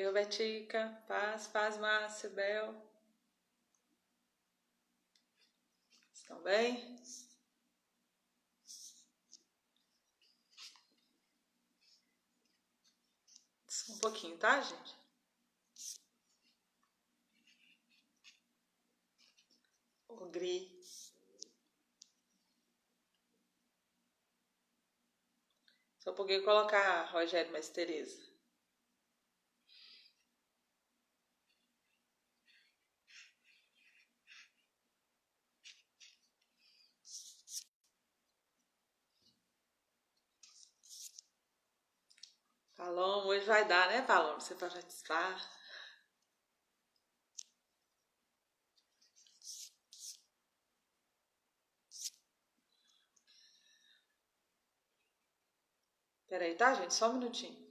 Eu, Betica, paz, Márcia, Bel. Estão bem? Só um pouquinho, tá, gente? O Gri. Só um pouquinho colocar Rogério mais Tereza. Paloma, hoje vai dar, né, Paloma? Você vai participar. Peraí, tá, gente? Só um minutinho.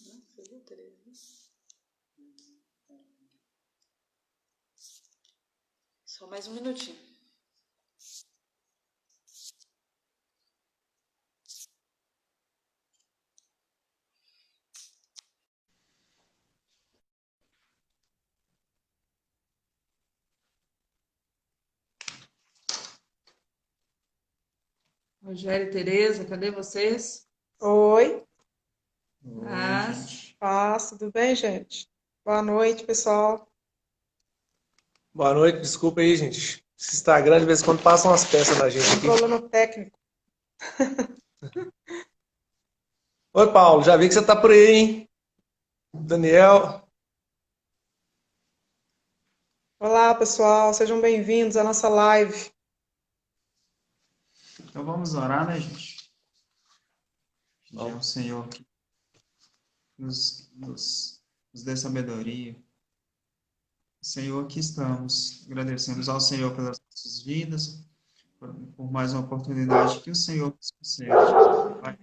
Não, você viu, Tereza? Só mais um minutinho. Rogério e Tereza, cadê vocês? Oi, Paz. paz, tudo bem, gente? Boa noite, pessoal. Boa noite, desculpa aí, gente. Esse Instagram de vez em quando passa umas peças na gente Um aqui. problema técnico. Oi, Paulo, já vi que você tá por aí, hein? Daniel. Olá, pessoal, sejam bem-vindos à nossa live. Então vamos orar, né, gente? Pedir ao Senhor que nos dê sabedoria. Senhor, aqui estamos. Agradecemos ao Senhor pelas nossas vidas, por mais uma oportunidade que o Senhor nos concede. Não vai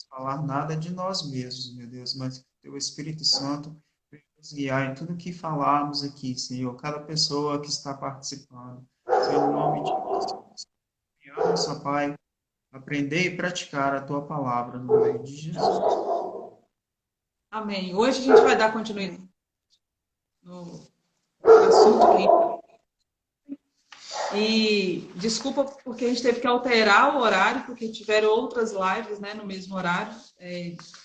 falar nada de nós mesmos, meu Deus, mas que o Teu Espírito Santo venha nos guiar em tudo que falarmos aqui, Senhor. Cada pessoa que está participando. Senhor, em nome de Jesus, confiamos, ó Pai, aprender e praticar a Tua palavra no nome de Jesus. Amém. Hoje a gente vai dar continuidade no assunto que a gente... E desculpa porque a gente teve que alterar o horário, porque tiveram outras lives, né, no mesmo horário,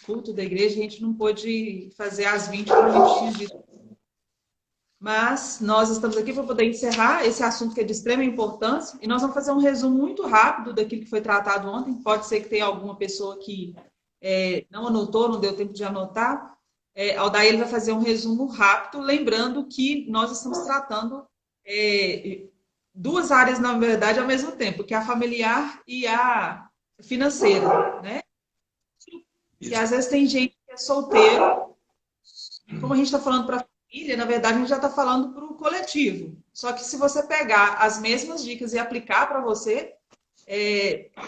culto da igreja, a gente não pôde fazer às 20 como a gente tinha dito. Mas nós estamos aqui para poder encerrar esse assunto que é de extrema importância e nós vamos fazer um resumo muito rápido daquilo que foi tratado ontem. Pode ser que tenha alguma pessoa que não anotou, não deu tempo de anotar. Aldair ele vai fazer um resumo rápido, lembrando que nós estamos tratando duas áreas, na verdade, ao mesmo tempo, que é a familiar e a financeira, né? E às vezes tem gente que é solteiro, e como a gente está falando para a família, na verdade a gente já está falando para o coletivo. Só que se você pegar as mesmas dicas e aplicar para você,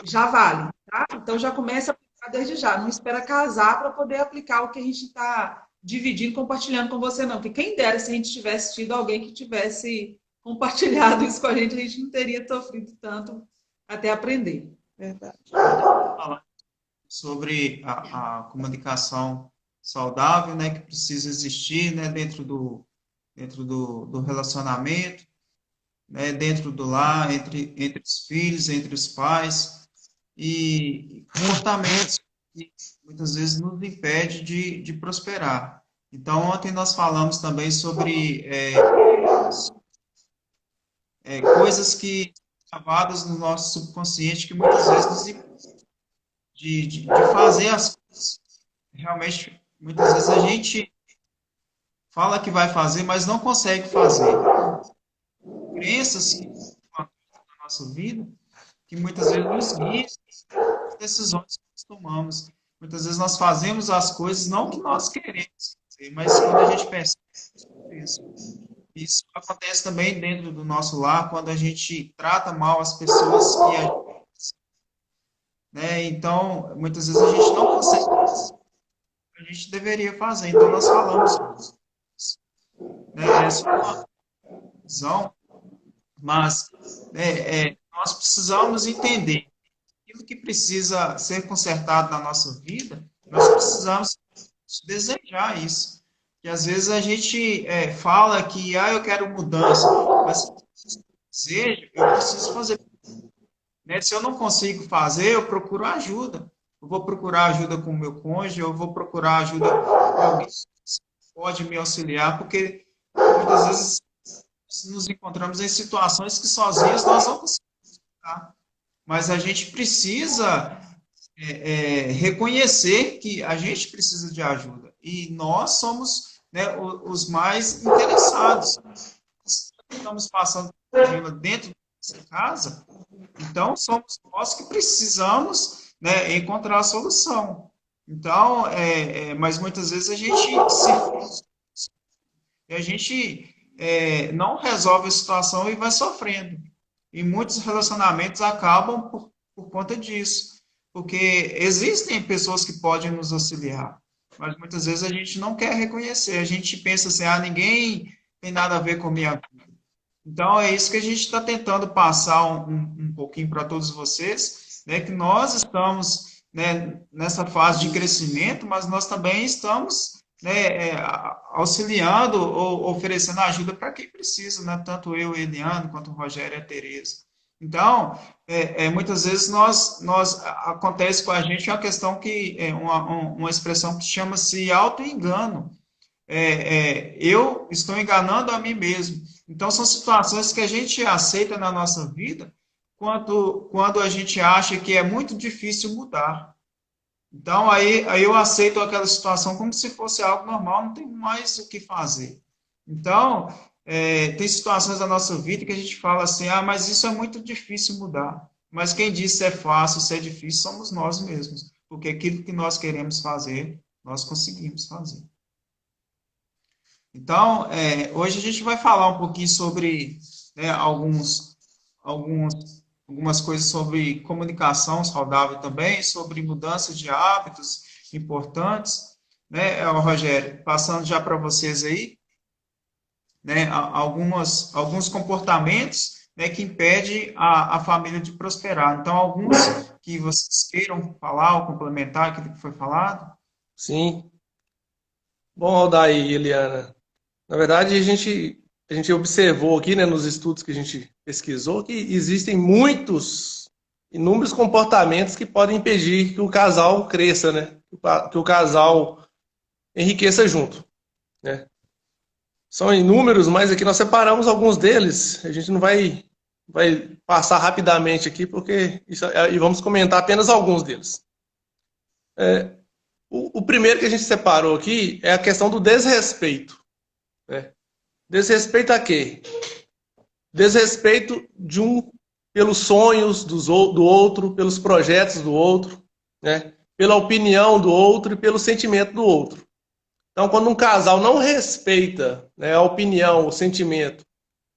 já vale, tá? Então já começa a aplicar desde já. Não espera casar para poder aplicar o que a gente está dividindo, compartilhando com você, não. Porque quem dera se a gente tivesse tido alguém que tivesse compartilhado isso com a gente não teria sofrido tanto até aprender. Verdade. Falar sobre a comunicação saudável, né, que precisa existir, né, dentro do relacionamento, né, dentro do lar, entre os filhos, entre os pais, e comportamentos que muitas vezes nos impede de prosperar. Então, ontem nós falamos também sobre coisas que gravadas no nosso subconsciente que muitas vezes nos impedem de fazer as coisas. Realmente, muitas vezes a gente fala que vai fazer, mas não consegue fazer. Crenças que estão na nossa vida, que muitas vezes nos guiam as decisões que nós tomamos. Muitas vezes nós fazemos as coisas não que nós queremos fazer, mas quando a gente percebe isso. Isso acontece também dentro do nosso lar, quando a gente trata mal as pessoas que a gente né? Então, muitas vezes a gente não consegue fazer o que a gente deveria fazer. Então, nós falamos, né? É só uma visão, mas nós precisamos entender aquilo que precisa ser consertado na nossa vida, nós precisamos desejar isso. E às vezes a gente fala que eu quero mudança, mas se eu desejo, eu preciso fazer. Né? Se eu não consigo fazer, eu procuro ajuda. Eu vou procurar ajuda com o meu cônjuge, eu vou procurar ajuda com alguém que pode me auxiliar, porque muitas vezes nos encontramos em situações que sozinhos nós não conseguimos, tá? Mas a gente precisa reconhecer que a gente precisa de ajuda. E nós somos, né, os mais interessados. Estamos passando por um problema dentro dessa casa, então somos nós que precisamos, né, encontrar a solução. Então, mas muitas vezes a gente não resolve a situação e vai sofrendo. E muitos relacionamentos acabam por conta disso. Porque existem pessoas que podem nos auxiliar, mas muitas vezes a gente não quer reconhecer. A gente pensa assim, ninguém tem nada a ver com a minha vida. Então, é isso que a gente está tentando passar um pouquinho para todos vocês, né, que nós estamos, né, nessa fase de crescimento, mas nós também estamos, né, auxiliando ou oferecendo ajuda para quem precisa, né, tanto eu, Eliane, quanto o Rogério e a Tereza. Então, muitas vezes acontece com a gente uma questão que uma expressão que chama-se auto-engano. Eu estou enganando a mim mesmo. Então, são situações que a gente aceita na nossa vida quando a gente acha que é muito difícil mudar. Então, aí eu aceito aquela situação como se fosse algo normal, não tem mais o que fazer. Então, tem situações da nossa vida que a gente fala assim, mas isso é muito difícil mudar. Mas quem diz se é fácil, se é difícil, somos nós mesmos. Porque aquilo que nós queremos fazer, nós conseguimos fazer. Então, hoje a gente vai falar um pouquinho sobre, né, algumas coisas sobre comunicação saudável também, sobre mudança de hábitos importantes, né, Rogério, passando já para vocês aí, né, alguns comportamentos, né, que impedem a família de prosperar. Então, alguns que vocês queiram falar ou complementar aquilo que foi falado? Sim. Bom, Aldair e Eliana, na verdade, a gente observou aqui, né, nos estudos que a gente pesquisou, que existem inúmeros comportamentos que podem impedir que o casal cresça, né? Que o casal enriqueça junto, né? São inúmeros, mas aqui nós separamos alguns deles. A gente não vai passar rapidamente aqui, e vamos comentar apenas alguns deles. O primeiro que a gente separou aqui é a questão do desrespeito. Desrespeito a quê? Desrespeito pelos sonhos do outro, pelos projetos do outro, né? Pela opinião do outro e pelo sentimento do outro. Então, quando um casal não respeita, né, a opinião, o sentimento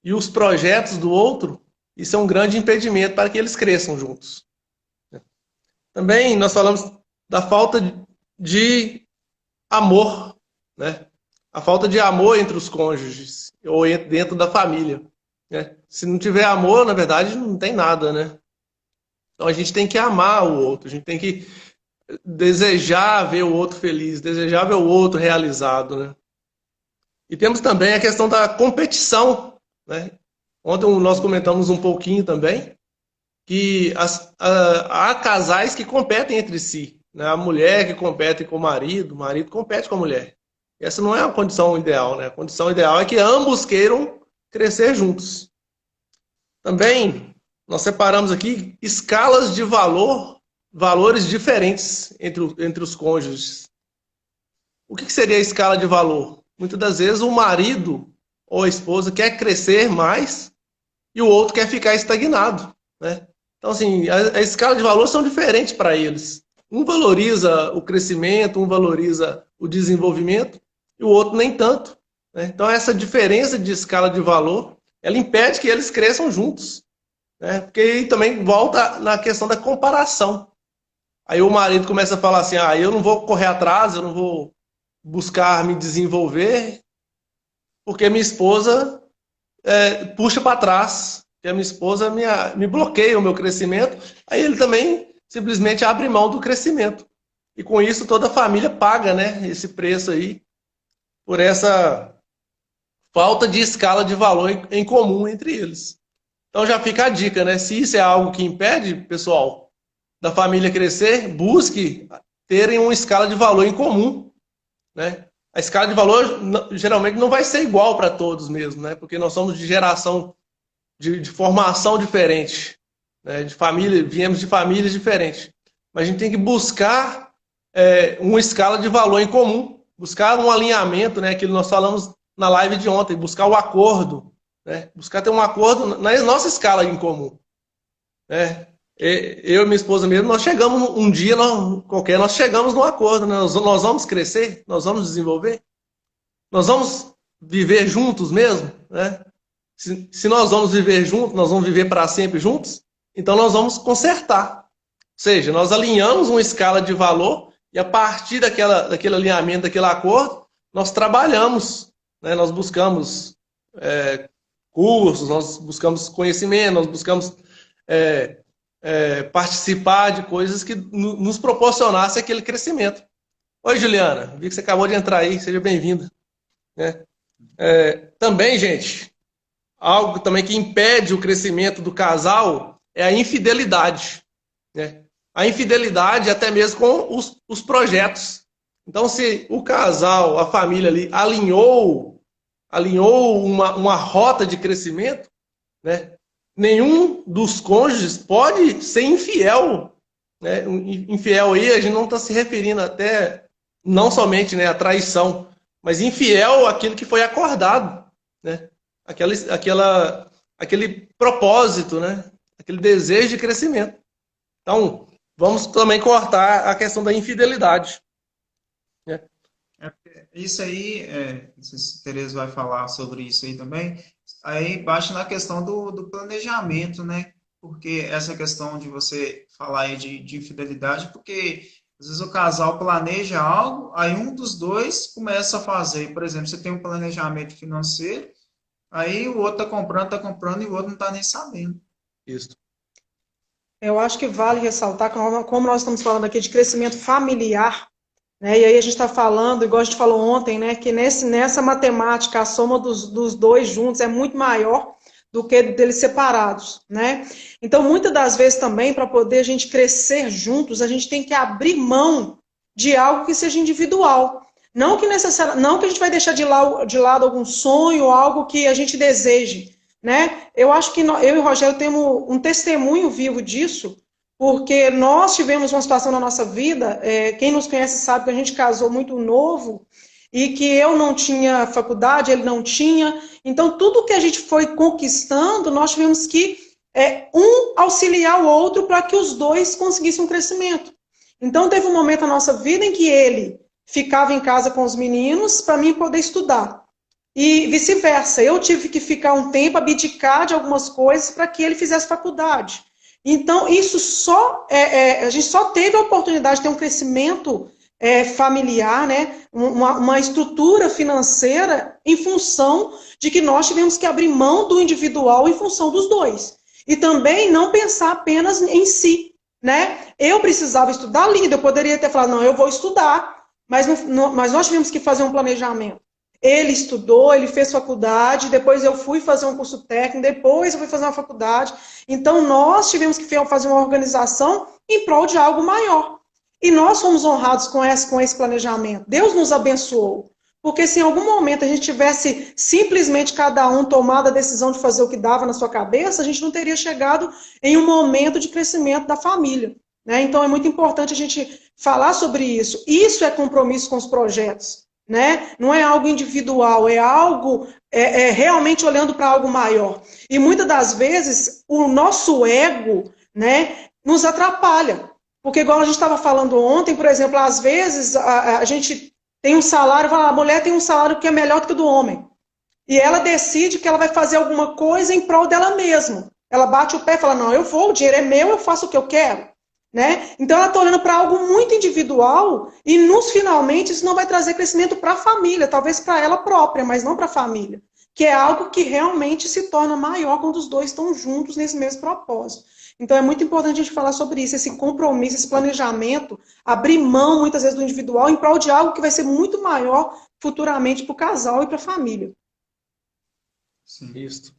e os projetos do outro, isso é um grande impedimento para que eles cresçam juntos. Também nós falamos da falta de amor, né? A falta de amor entre os cônjuges ou dentro da família, né? Se não tiver amor, na verdade, não tem nada, né? Então a gente tem que amar o outro, a gente tem que desejar ver o outro feliz, desejar ver o outro realizado, né? E temos também a questão da competição, né? Ontem nós comentamos um pouquinho também que há casais que competem entre si, né? A mulher que compete com o marido compete com a mulher. Essa não é a condição ideal, né? A condição ideal é que ambos queiram crescer juntos. Também, nós separamos aqui escalas de valores diferentes entre os cônjuges. O que seria a escala de valor? Muitas das vezes o marido ou a esposa quer crescer mais e o outro quer ficar estagnado, né? Então, assim, a escala de valor são diferentes para eles. Um valoriza o crescimento, um valoriza o desenvolvimento, e o outro nem tanto, né? Então, essa diferença de escala de valor, ela impede que eles cresçam juntos, né? Porque aí também volta na questão da comparação, Aí o marido começa a falar assim, eu não vou correr atrás, eu não vou buscar me desenvolver, porque minha esposa puxa para trás, que a minha esposa me bloqueia o meu crescimento, aí ele também simplesmente abre mão do crescimento. E com isso toda a família paga, né, esse preço aí, por essa falta de escala de valor em comum entre eles. Então já fica a dica, né? Se isso é algo que impede, pessoal, da família crescer, busque terem uma escala de valor em comum, né? A escala de valor geralmente não vai ser igual para todos mesmo, né? Porque nós somos de geração, de formação diferente, né? De família, viemos de famílias diferentes. Mas a gente tem que buscar uma escala de valor em comum, buscar um alinhamento, né? Aquilo que nós falamos na live de ontem, buscar o acordo, né? Buscar ter um acordo na nossa escala em comum, né? Eu e minha esposa mesmo, nós chegamos um dia qualquer, nós chegamos num acordo, né? Nós vamos crescer, nós vamos desenvolver, nós vamos viver juntos mesmo, né? Se nós vamos viver juntos, nós vamos viver para sempre juntos, então nós vamos consertar. Ou seja, nós alinhamos uma escala de valor e a partir daquele alinhamento, daquele acordo, nós trabalhamos, né? Nós buscamos cursos, nós buscamos conhecimento, nós buscamos participar de coisas que nos proporcionassem aquele crescimento. Oi, Juliana, vi que você acabou de entrar aí, seja bem-vinda. Né? Também, gente, algo também que impede o crescimento do casal é a infidelidade. Né? A infidelidade até mesmo com os projetos. Então, se o casal, a família ali, alinhou uma rota de crescimento, né? Nenhum dos cônjuges pode ser infiel. Né? Infiel aí, a gente não está se referindo até, não somente, né, a traição, mas infiel àquilo que foi acordado. Né? Aquele propósito, né? Aquele desejo de crescimento. Então, vamos também cortar a questão da infidelidade. Né? Isso aí, não sei se a Tereza vai falar sobre isso aí também, aí baixa na questão do planejamento, né? Porque essa questão de você falar aí de infidelidade, porque às vezes o casal planeja algo, aí um dos dois começa a fazer. Por exemplo, você tem um planejamento financeiro, aí o outro está comprando e o outro não está nem sabendo. Isso. Eu acho que vale ressaltar, como nós estamos falando aqui de crescimento familiar, né? E aí a gente está falando, igual a gente falou ontem, né, que nessa matemática a soma dos dois juntos é muito maior do que deles separados, né? Então, muitas das vezes também, para poder a gente crescer juntos, a gente tem que abrir mão de algo que seja individual. Não que a gente vai deixar de lado algum sonho, algo que a gente deseje, né? Eu acho que eu e o Rogério temos um testemunho vivo disso, porque nós tivemos uma situação na nossa vida, quem nos conhece sabe que a gente casou muito novo, e que eu não tinha faculdade, ele não tinha. Então, tudo que a gente foi conquistando, nós tivemos que um auxiliar o outro para que os dois conseguissem um crescimento. Então, teve um momento na nossa vida em que ele ficava em casa com os meninos para mim poder estudar. E vice-versa. Eu tive que ficar um tempo, abdicar de algumas coisas para que ele fizesse faculdade. Então, isso a gente só teve a oportunidade de ter um crescimento familiar, né? Uma estrutura financeira em função de que nós tivemos que abrir mão do individual em função dos dois. E também não pensar apenas em si, né? Eu precisava estudar língua, eu poderia ter falado, não, eu vou estudar, mas nós tivemos que fazer um planejamento. Ele estudou, ele fez faculdade, depois eu fui fazer um curso técnico, depois eu fui fazer uma faculdade. Então, nós tivemos que fazer uma organização em prol de algo maior. E nós fomos honrados com esse planejamento. Deus nos abençoou. Porque se em algum momento a gente tivesse simplesmente cada um tomado a decisão de fazer o que dava na sua cabeça, a gente não teria chegado em um momento de crescimento da família. Né? Então, é muito importante a gente falar sobre isso. Isso é compromisso com os projetos. Né? Não é algo individual, é algo realmente olhando para algo maior. E muitas das vezes o nosso ego, né, nos atrapalha. Porque igual a gente estava falando ontem, por exemplo, às vezes a gente tem um salário, a mulher tem um salário que é melhor do que o do homem. E ela decide que ela vai fazer alguma coisa em prol dela mesma. Ela bate o pé e fala, não, eu vou, o dinheiro é meu, eu faço o que eu quero. né? Então ela está olhando para algo muito individual e nos finalmente isso não vai trazer crescimento para a família, talvez para ela própria, mas não para a família, que é algo que realmente se torna maior quando os dois estão juntos nesse mesmo propósito. Então é muito importante a gente falar sobre isso, esse compromisso, esse planejamento, abrir mão muitas vezes do individual em prol de algo que vai ser muito maior futuramente para o casal e para a família. Sim. Isso.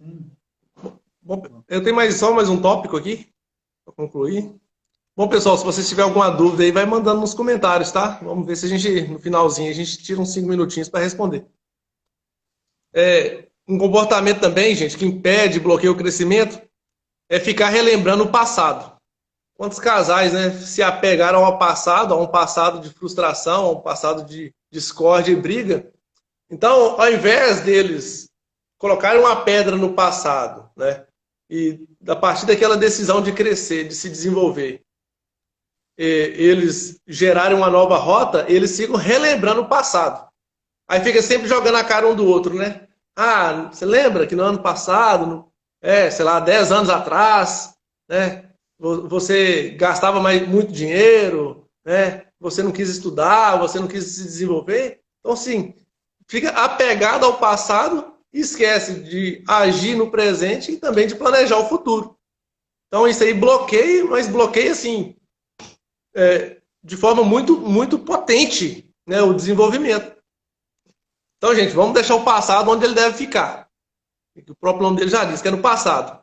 Bom, eu tenho só mais um tópico aqui para concluir. Bom, pessoal, se vocês tiverem alguma dúvida aí, vai mandando nos comentários, tá? Vamos ver se a gente, no finalzinho, a gente tira uns 5 minutinhos para responder. Um comportamento também, gente, que impede, bloqueia o crescimento, é ficar relembrando o passado. Quantos casais, né, se apegaram ao passado, a um passado de frustração, a um passado de discórdia e briga. Então, ao invés deles colocarem uma pedra no passado, né, e a partir daquela decisão de crescer, de se desenvolver, eles gerarem uma nova rota, eles ficam relembrando o passado. Aí fica sempre jogando a cara um do outro, né? Ah, você lembra que no ano passado, sei lá, 10 anos atrás, né? Você gastava muito dinheiro, né? Você não quis estudar, você não quis se desenvolver. Então, assim, fica apegado ao passado e esquece de agir no presente e também de planejar o futuro. Então, isso aí bloqueia, mas bloqueia, assim, de forma muito, muito potente, né, o desenvolvimento. Então, gente, vamos deixar o passado onde ele deve ficar. O próprio nome dele já diz, que é no passado.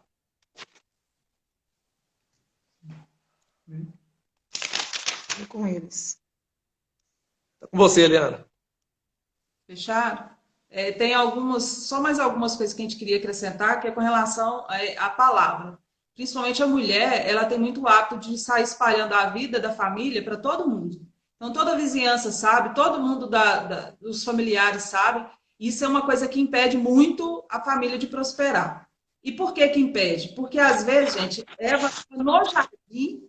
Com eles. Tá com você, Eliana. Fechado? Tem só mais algumas coisas que a gente queria acrescentar, que é com relação à palavra. Principalmente a mulher, ela tem muito hábito de sair espalhando a vida da família para todo mundo. Então, toda a vizinhança sabe, todo mundo dos familiares sabe. Isso é uma coisa que impede muito a família de prosperar. E por que impede? Porque, às vezes, gente, Eva no jardim,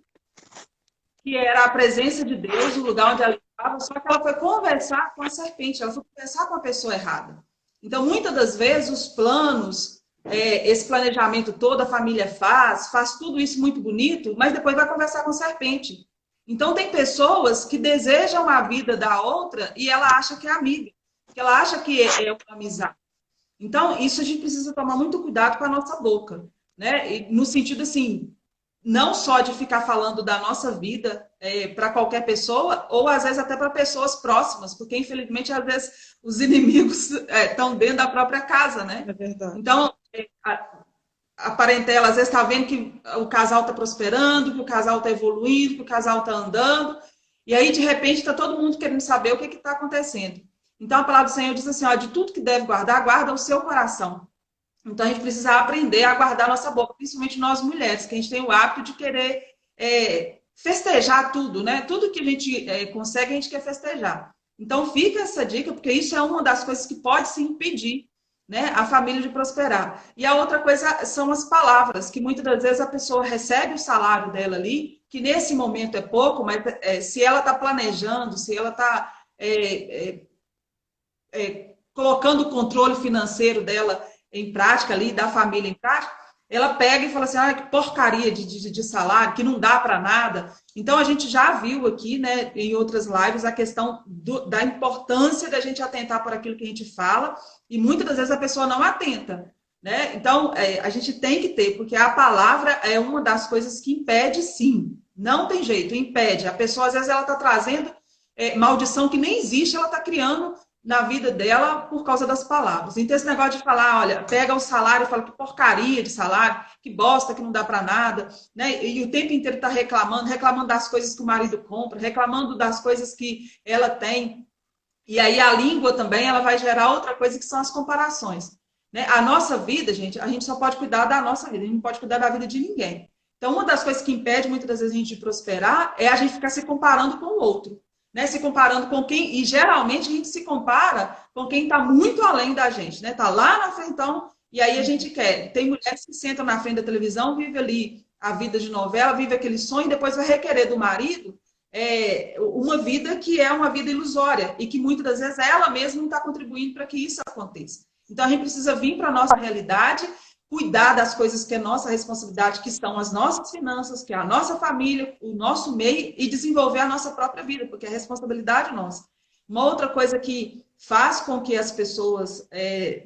que era a presença de Deus, o lugar onde ela estava, só que ela foi conversar com a serpente, ela foi conversar com a pessoa errada. Então, muitas das vezes, os planos, esse planejamento todo, a família faz tudo isso muito bonito, mas depois vai conversar com a serpente. Então, tem pessoas que desejam a vida da outra e ela acha que é amiga, que ela acha que é uma amizade. Então, isso a gente precisa tomar muito cuidado com a nossa boca, né? E no sentido, assim, não só de ficar falando da nossa vida para qualquer pessoa, ou às vezes até para pessoas próximas, porque infelizmente às vezes os inimigos estão dentro da própria casa, né? É verdade. Então, a parentela às vezes está vendo que o casal está prosperando, que o casal está evoluindo, que o casal está andando, e aí de repente está todo mundo querendo saber o que está acontecendo. Então a palavra do Senhor diz assim, ó, de tudo que deve guardar, guarda o seu coração. Então, a gente precisa aprender a guardar a nossa boca, principalmente nós mulheres, que a gente tem o hábito de querer festejar tudo, né? Tudo que a gente consegue, a gente quer festejar. Então, fica essa dica, porque isso é uma das coisas que pode se impedir, né, a família de prosperar. E a outra coisa são as palavras, que muitas das vezes a pessoa recebe o salário dela ali, que nesse momento é pouco, mas se ela está planejando, se ela está colocando o controle financeiro dela em prática ali, da família em prática, ela pega e fala assim, que porcaria de salário, que não dá para nada. Então, a gente já viu aqui, né, em outras lives, a questão da importância da gente atentar por aquilo que a gente fala, e muitas das vezes a pessoa não atenta, né? Então, a gente tem que ter, porque a palavra é uma das coisas que impede, sim. Não tem jeito, impede. A pessoa, às vezes, ela está trazendo maldição que nem existe, ela está criando na vida dela por causa das palavras. Então, esse negócio de falar, olha, pega o salário e fala que porcaria de salário, que bosta, que não dá para nada, né? E o tempo inteiro está reclamando das coisas que o marido compra, reclamando das coisas que ela tem. E aí a língua também, ela vai gerar outra coisa que são as comparações, né? A nossa vida, gente, a gente só pode cuidar da nossa vida, a gente não pode cuidar da vida de ninguém. Então, uma das coisas que impede muitas das vezes a gente de prosperar é a gente ficar se comparando com o outro. Né, se comparando com quem, e geralmente a gente se compara com quem está muito além da gente, né? Está lá na frente, então, e aí a gente quer. Tem mulheres que sentam na frente da televisão, vive ali a vida de novela, vive aquele sonho, e depois vai requerer do marido uma vida que é uma vida ilusória, e que muitas das vezes ela mesma não está contribuindo para que isso aconteça. Então a gente precisa vir para a nossa realidade cuidar das coisas que é nossa responsabilidade, que são as nossas finanças, que é a nossa família, o nosso meio, e desenvolver a nossa própria vida, porque é responsabilidade nossa. Uma outra coisa que faz com que as pessoas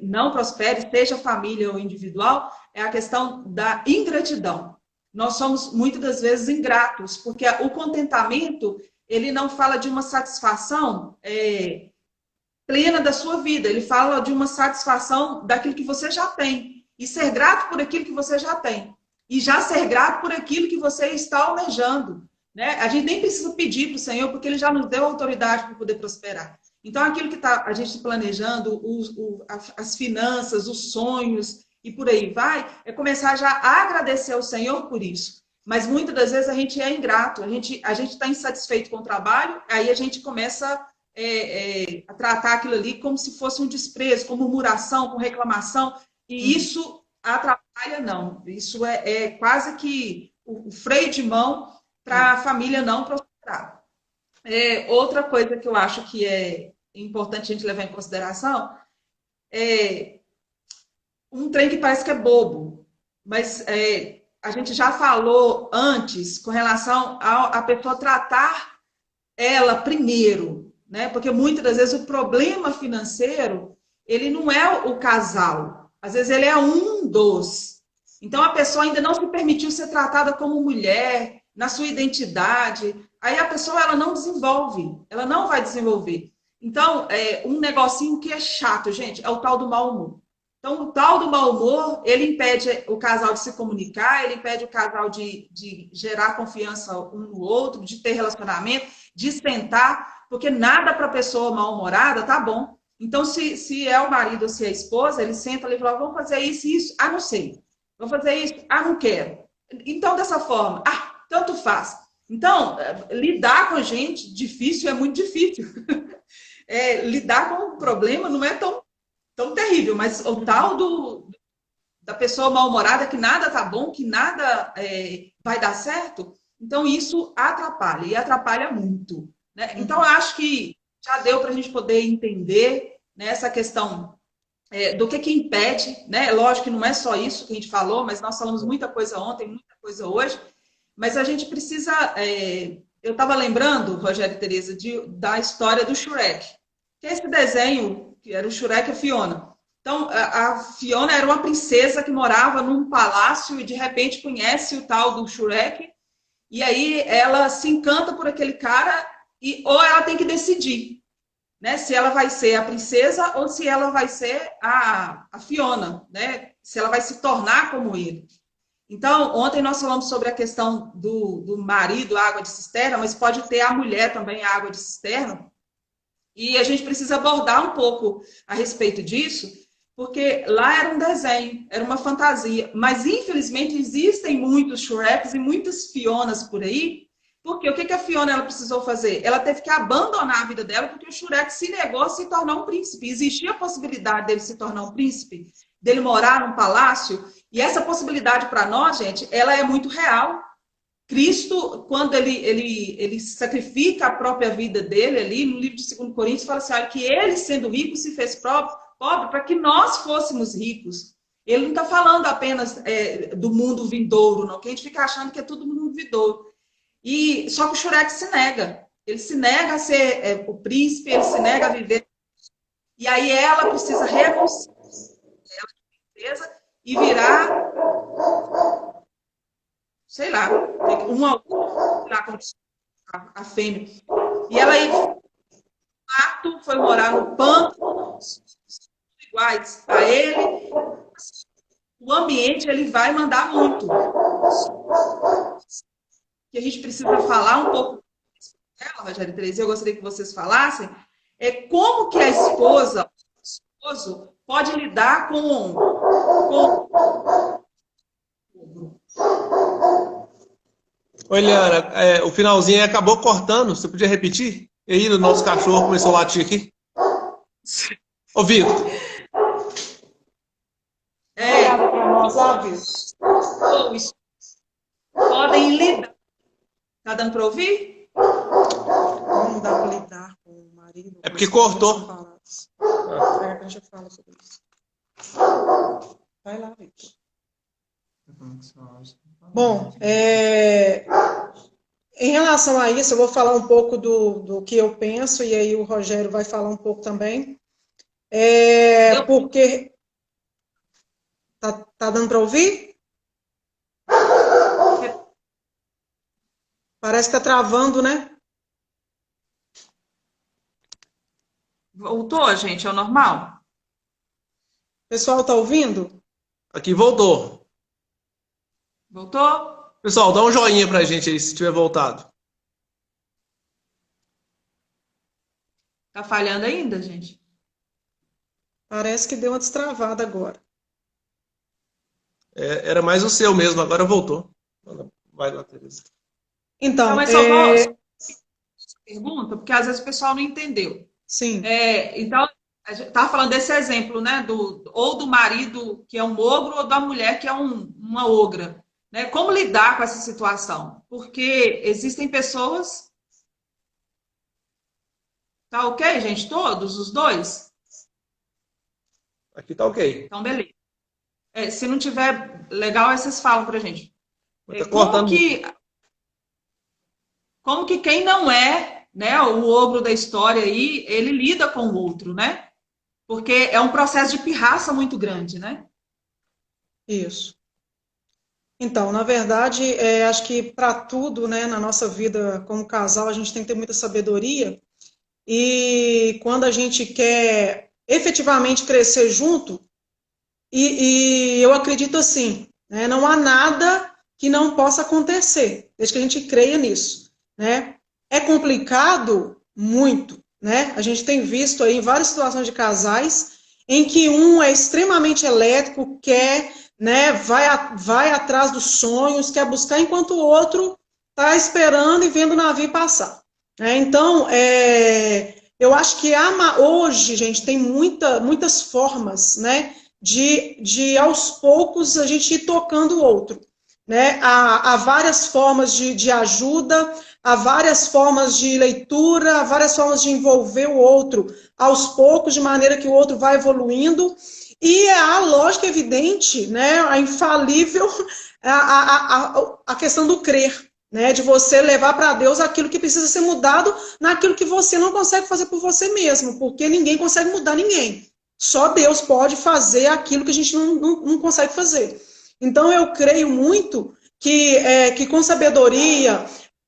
não prosperem, seja família ou individual, é a questão da ingratidão. Nós somos, muitas das vezes, ingratos, porque o contentamento, ele não fala de uma satisfação plena da sua vida, ele fala de uma satisfação daquilo que você já tem, e ser grato por aquilo que você já tem, e já ser grato por aquilo que você está almejando. Né? A gente nem precisa pedir para o Senhor, porque Ele já nos deu autoridade para poder prosperar. Então, aquilo que está a gente planejando, as finanças, os sonhos e por aí vai, é começar já a agradecer ao Senhor por isso. Mas muitas das vezes a gente é ingrato, a gente está insatisfeito com o trabalho, aí a gente começa a tratar aquilo ali como se fosse um desprezo, com murmuração, com reclamação, e isso atrapalha, não. Isso é quase que o freio de mão para a família não prosperar. Outra coisa que eu acho que é importante a gente levar em consideração é um trem que parece que é bobo, mas a gente já falou antes com relação a pessoa tratar ela primeiro, né? Porque muitas das vezes o problema financeiro, ele não é o casal, às vezes ele é um dos. Então a pessoa ainda não se permitiu ser tratada como mulher, na sua identidade, aí a pessoa ela não desenvolve, ela não vai desenvolver. Então, um negocinho que é chato, gente, é o tal do mau humor. Então, o tal do mau humor, ele impede o casal de se comunicar, ele impede o casal de gerar confiança um no outro, de ter relacionamento, de sentar, porque nada para a pessoa mal-humorada tá bom. Então, se é o marido ou se é a esposa, ele senta ali e fala, vamos fazer isso e isso. Ah, não sei. Vamos fazer isso? Ah, não quero. Então, dessa forma, tanto faz. Então, lidar com a gente difícil é muito difícil. Lidar com um problema não é tão terrível, mas o tal da pessoa mal-humorada, que nada tá bom, que nada vai dar certo, então isso atrapalha, e atrapalha muito. Né? Então, eu acho que já deu para a gente poder entender, né, essa questão do que impede, né? Lógico que não é só isso que a gente falou, mas nós falamos muita coisa ontem, muita coisa hoje, mas a gente precisa... eu estava lembrando, Rogério e Tereza, da história do Shrek, que é esse desenho, que era o Shrek e a Fiona. Então, a Fiona era uma princesa que morava num palácio e, de repente, conhece o tal do Shrek, e aí ela se encanta por aquele cara, ou ela tem que decidir, né, se ela vai ser a princesa ou se ela vai ser a Fiona, né, se ela vai se tornar como ele. Então, ontem nós falamos sobre a questão do marido, a água de cisterna, mas pode ter a mulher também, a água de cisterna. E a gente precisa abordar um pouco a respeito disso, porque lá era um desenho, era uma fantasia. Mas, infelizmente, existem muitos Shreks e muitas Fionas por aí, porque o que a Fiona ela precisou fazer? Ela teve que abandonar a vida dela, porque o Shrek se negou a se tornar um príncipe. Existia a possibilidade dele se tornar um príncipe, dele morar num palácio, e essa possibilidade para nós, gente, ela é muito real. Cristo, quando ele sacrifica a própria vida dele, ali no livro de 2 Coríntios, fala assim, olha, que ele, sendo rico, se fez pobre para que nós fôssemos ricos. Ele não está falando apenas do mundo vindouro, não, que a gente fica achando que é tudo mundo vindouro. Só que o Shrek se nega. Ele se nega a ser o príncipe, ele se nega a viver. E aí ela precisa renunciar e virar, sei lá, a fêmea. E ela foi morar no pântano, iguais a ele. O ambiente ele vai mandar muito. Que a gente precisa falar um pouco dela, Rogério e Tereza, eu gostaria que vocês falassem, como que a esposa, o esposo, pode lidar com... Oi, Liana, o finalzinho acabou cortando, você podia repetir? E aí, o nosso cachorro começou a latir aqui. Ô, Vitor. Podem lidar. Tá dando para ouvir? Não dá para lidar com o marido. É porque cortou. A gente fala sobre isso. Vai lá, Vitor. Bom, em relação a isso, eu vou falar um pouco do que eu penso, e aí o Rogério vai falar um pouco também. Porque... Tá dando para ouvir? Parece que tá travando, né? Voltou, gente? É o normal? Pessoal, tá ouvindo? Aqui voltou. Voltou? Pessoal, dá um joinha pra gente aí se tiver voltado. Tá falhando ainda, gente? Parece que deu uma destravada agora. Era mais o seu mesmo, agora voltou. Vai lá, Tereza. Então, Não, mas só vou pergunta, porque às vezes o pessoal não entendeu. sim. Então, a gente estava falando desse exemplo, né? Ou do marido que é um ogro, ou da mulher que é uma ogra. Né? Como lidar com essa situação? Porque existem pessoas. Tá ok, gente? Todos, os dois? Aqui tá ok. Então, beleza. Se não tiver legal, aí vocês falam pra gente. Tá cortando. Como que quem não é, né, o ogro da história aí, ele lida com o outro, né? Porque é um processo de pirraça muito grande, né? Isso. Então, na verdade, acho que para tudo, né, na nossa vida como casal, a gente tem que ter muita sabedoria. E quando a gente quer efetivamente crescer junto, e eu acredito assim, né, não há nada que não possa acontecer, desde que a gente creia nisso, né? É complicado muito, né? A gente tem visto aí várias situações de casais em que um é extremamente elétrico, quer, né, vai atrás dos sonhos, quer buscar, enquanto o outro está esperando e vendo o navio passar. Então, eu acho que hoje, gente, tem muitas formas, né, de aos poucos a gente ir tocando o outro. Né? Há várias formas de ajuda, há várias formas de leitura, há várias formas de envolver o outro aos poucos, de maneira que o outro vai evoluindo. E a lógica evidente, né, a infalível, a questão do crer, né, de você levar para Deus aquilo que precisa ser mudado naquilo que você não consegue fazer por você mesmo, porque ninguém consegue mudar ninguém. Só Deus pode fazer aquilo que a gente não consegue fazer. Então, eu creio muito que com sabedoria,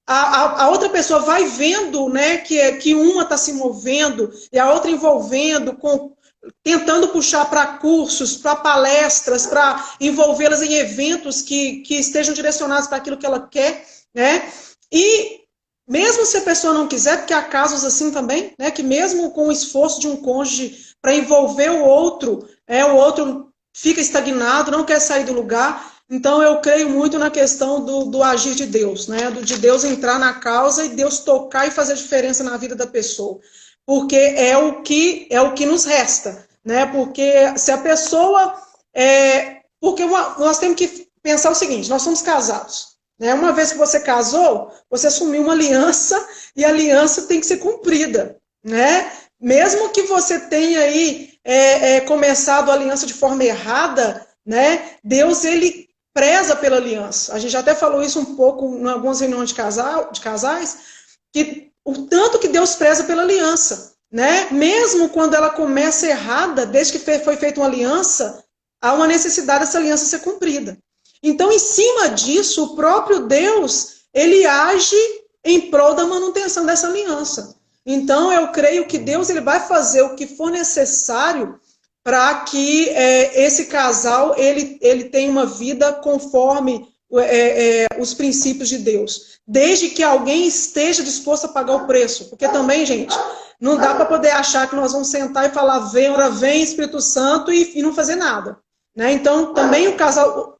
a outra pessoa vai vendo, né, que uma está se movendo e a outra envolvendo, tentando puxar para cursos, para palestras, para envolvê-las em eventos que estejam direcionados para aquilo que ela quer, né? E mesmo se a pessoa não quiser, porque há casos assim também, né, que mesmo com o esforço de um cônjuge para envolver o outro fica estagnado, não quer sair do lugar. Então, eu creio muito na questão do agir de Deus, né? De Deus entrar na causa e Deus tocar e fazer diferença na vida da pessoa. Porque é o que nos resta, né? Porque se a pessoa... porque nós temos que pensar o seguinte, nós somos casados. Né? Uma vez que você casou, você assumiu uma aliança e a aliança tem que ser cumprida, né? Mesmo que você tenha aí começado a aliança de forma errada, né? Deus, ele preza pela aliança. A gente até falou isso um pouco em algumas reuniões de casais, que o tanto que Deus preza pela aliança, né? Mesmo quando ela começa errada, desde que foi feita uma aliança, há uma necessidade dessa aliança ser cumprida. Então, em cima disso, o próprio Deus, ele age em prol da manutenção dessa aliança. Então, eu creio que Deus, ele vai fazer o que for necessário para que esse casal ele tenha uma vida conforme os princípios de Deus. Desde que alguém esteja disposto a pagar o preço. Porque também, gente, não dá para poder achar que nós vamos sentar e falar, vem Espírito Santo e não fazer nada. Né? Então, também o casal,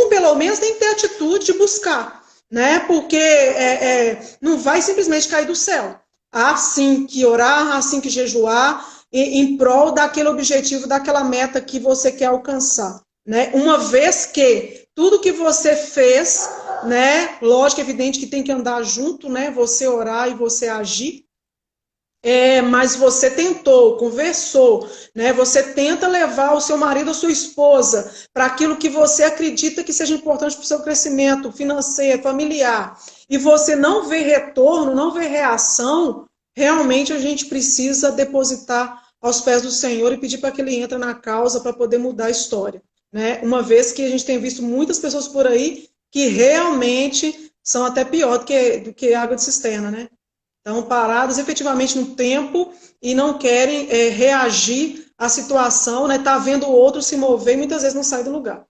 pelo menos tem que ter atitude de buscar. Né? Porque não vai simplesmente cair do céu. Há sim que orar, há sim que jejuar, em prol daquele objetivo, daquela meta que você quer alcançar. Né? Uma vez que tudo que você fez, né, lógico, evidente que tem que andar junto, né, você orar e você agir, mas você tentou, conversou, né? Você tenta levar o seu marido ou sua esposa para aquilo que você acredita que seja importante para o seu crescimento financeiro, familiar, e você não vê retorno, não vê reação, realmente a gente precisa depositar aos pés do Senhor e pedir para que Ele entre na causa para poder mudar a história, né? Uma vez que a gente tem visto muitas pessoas por aí que realmente são até pior do que água de cisterna, né? Estão paradas efetivamente no tempo e não querem reagir à situação, né? Tá vendo o outro se mover e muitas vezes não sai do lugar.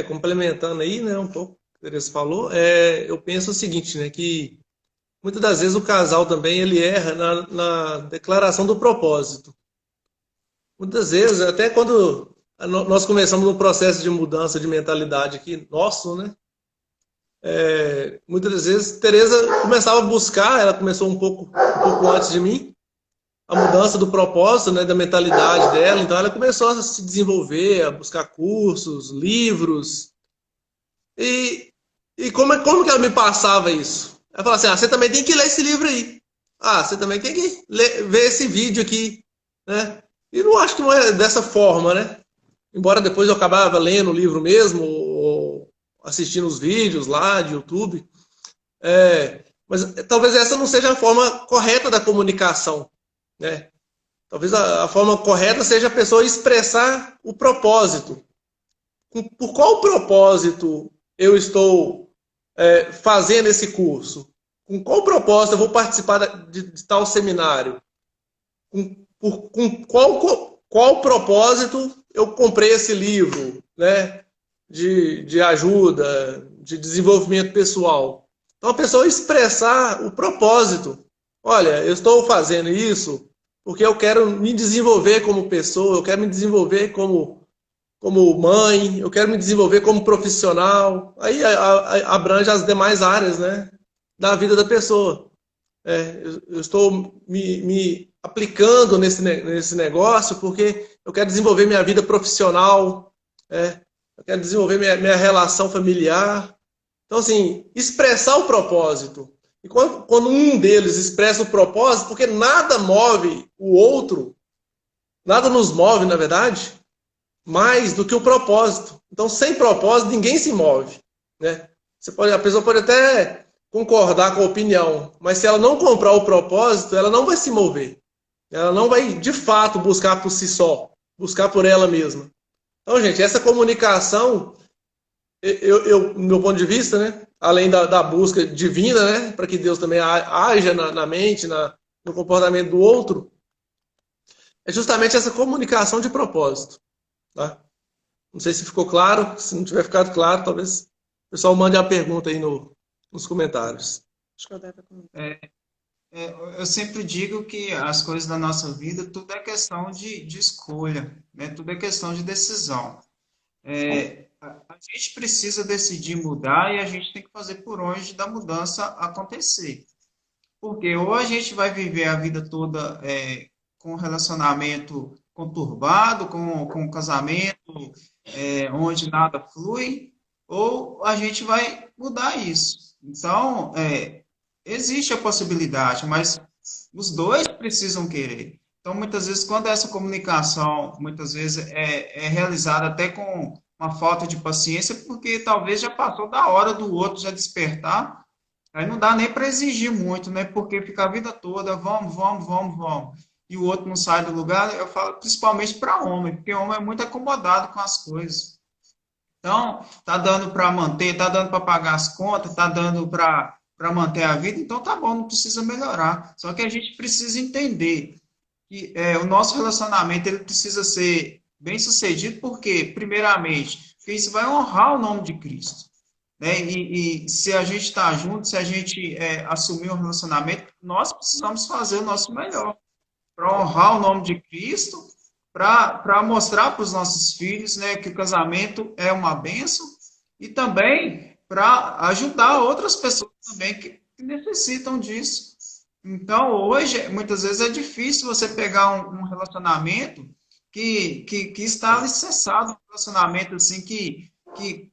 Complementando aí, né, um pouco o que a Teresa falou, eu penso o seguinte, né, que muitas das vezes o casal também ele erra na declaração do propósito. Muitas vezes, até quando nós começamos um processo de mudança de mentalidade aqui, nosso, né, muitas das vezes Teresa começava a buscar, ela começou um pouco antes de mim, a mudança do propósito, né, da mentalidade dela, então ela começou a se desenvolver, a buscar cursos, livros, e como que ela me passava isso? Ela falava assim, você também tem que ler esse livro aí, você também tem que ver esse vídeo aqui, né, e não acho que não é dessa forma, né, embora depois eu acabava lendo o livro mesmo, ou assistindo os vídeos lá de YouTube, mas talvez essa não seja a forma correta da comunicação, né? Talvez a forma correta seja a pessoa expressar o propósito. Por qual propósito eu estou fazendo esse curso? Com qual propósito eu vou participar de tal seminário? Com qual propósito eu comprei esse livro, né? De ajuda, de desenvolvimento pessoal. Então a pessoa expressar o propósito. Olha, eu estou fazendo isso porque eu quero me desenvolver como pessoa, eu quero me desenvolver como mãe, eu quero me desenvolver como profissional. Aí abrange as demais áreas, né, da vida da pessoa. Eu estou me aplicando nesse negócio porque eu quero desenvolver minha vida profissional, eu quero desenvolver minha relação familiar. Então, assim, expressar o propósito. E quando um deles expressa o propósito, porque nada move o outro, nada nos move, na verdade, mais do que o propósito. Então, sem propósito, ninguém se move, né? A pessoa pode até concordar com a opinião, mas se ela não comprar o propósito, ela não vai se mover. Ela não vai, de fato, buscar por si só, buscar por ela mesma. Então, gente, essa comunicação, do meu ponto de vista, né, além da busca divina, né, para que Deus também haja na mente, no comportamento do outro, é justamente essa comunicação de propósito. Tá? Não sei se ficou claro, se não tiver ficado claro, talvez o pessoal mande a pergunta aí nos comentários. Acho que eu devo comentar. Eu sempre digo que as coisas da nossa vida, tudo é questão de escolha, né? Tudo é questão de decisão. A gente precisa decidir mudar e a gente tem que fazer por onde da mudança acontecer. Porque ou a gente vai viver a vida toda com um relacionamento conturbado, com um casamento onde nada flui, ou a gente vai mudar isso. Então, existe a possibilidade, mas os dois precisam querer. Então, muitas vezes, quando essa comunicação, muitas vezes, é realizada até com uma falta de paciência, porque talvez já passou da hora do outro já despertar, aí não dá nem para exigir muito, né? Porque fica a vida toda, vamos, vamos, vamos, vamos, e o outro não sai do lugar. Eu falo principalmente para homem, porque homem é muito acomodado com as coisas. Então, tá dando para manter, tá dando para pagar as contas, tá dando para manter a vida, então tá bom, não precisa melhorar. Só que a gente precisa entender que o nosso relacionamento ele precisa ser bem sucedido, porque, primeiramente, porque isso vai honrar o nome de Cristo. Né? E se a gente está junto, se a gente assumir um relacionamento, nós precisamos fazer o nosso melhor para honrar o nome de Cristo, para mostrar para os nossos filhos, né, que o casamento é uma bênção e também para ajudar outras pessoas também que necessitam disso. Então, hoje, muitas vezes é difícil você pegar um relacionamento que está alicerçado, um relacionamento assim que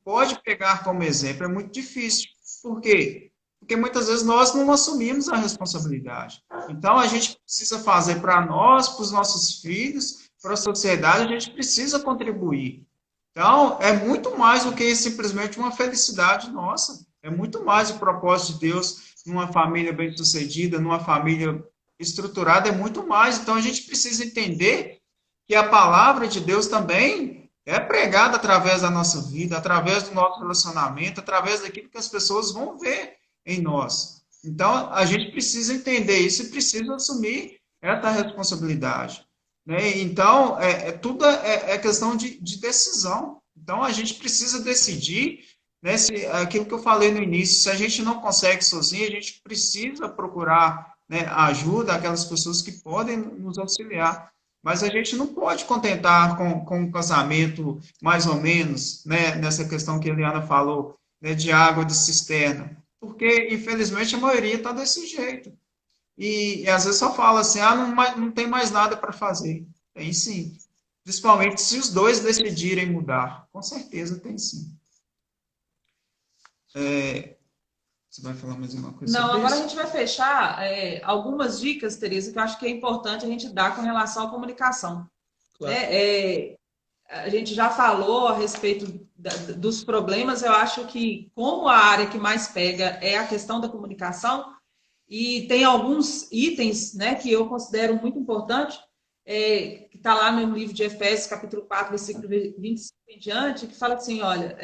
pode pegar como exemplo. É muito difícil. Por quê? Porque muitas vezes nós não assumimos a responsabilidade. Então, a gente precisa fazer para nós, para os nossos filhos, para a sociedade, a gente precisa contribuir. Então, é muito mais do que simplesmente uma felicidade nossa. É muito mais o propósito de Deus numa família bem-sucedida, numa família estruturada, é muito mais. Então, a gente precisa entender que a palavra de Deus também é pregada através da nossa vida, através do nosso relacionamento, através daquilo que as pessoas vão ver em nós. Então, a gente precisa entender isso e precisa assumir essa responsabilidade. Né? Então, tudo é questão de decisão. Então, a gente precisa decidir, né, aquilo que eu falei no início, se a gente não consegue sozinho, a gente precisa procurar, né, ajuda aquelas pessoas que podem nos auxiliar. Mas a gente não pode contentar com um casamento mais ou menos, né, nessa questão que a Eliana falou, né, de água de cisterna. Porque, infelizmente, a maioria está desse jeito. E às vezes só fala assim, não tem mais nada para fazer. Tem sim. Principalmente se os dois decidirem mudar. Com certeza tem sim. Você vai falar mais uma coisa Não, sobre agora isso? a gente vai fechar algumas dicas, Tereza, que eu acho que é importante a gente dar com relação à comunicação. Claro. A gente já falou a respeito dos problemas, eu acho que como a área que mais pega é a questão da comunicação, e tem alguns itens, né, que eu considero muito importante, que está lá no livro de Efésios, capítulo 4, versículo 25 em diante, que fala assim, olha,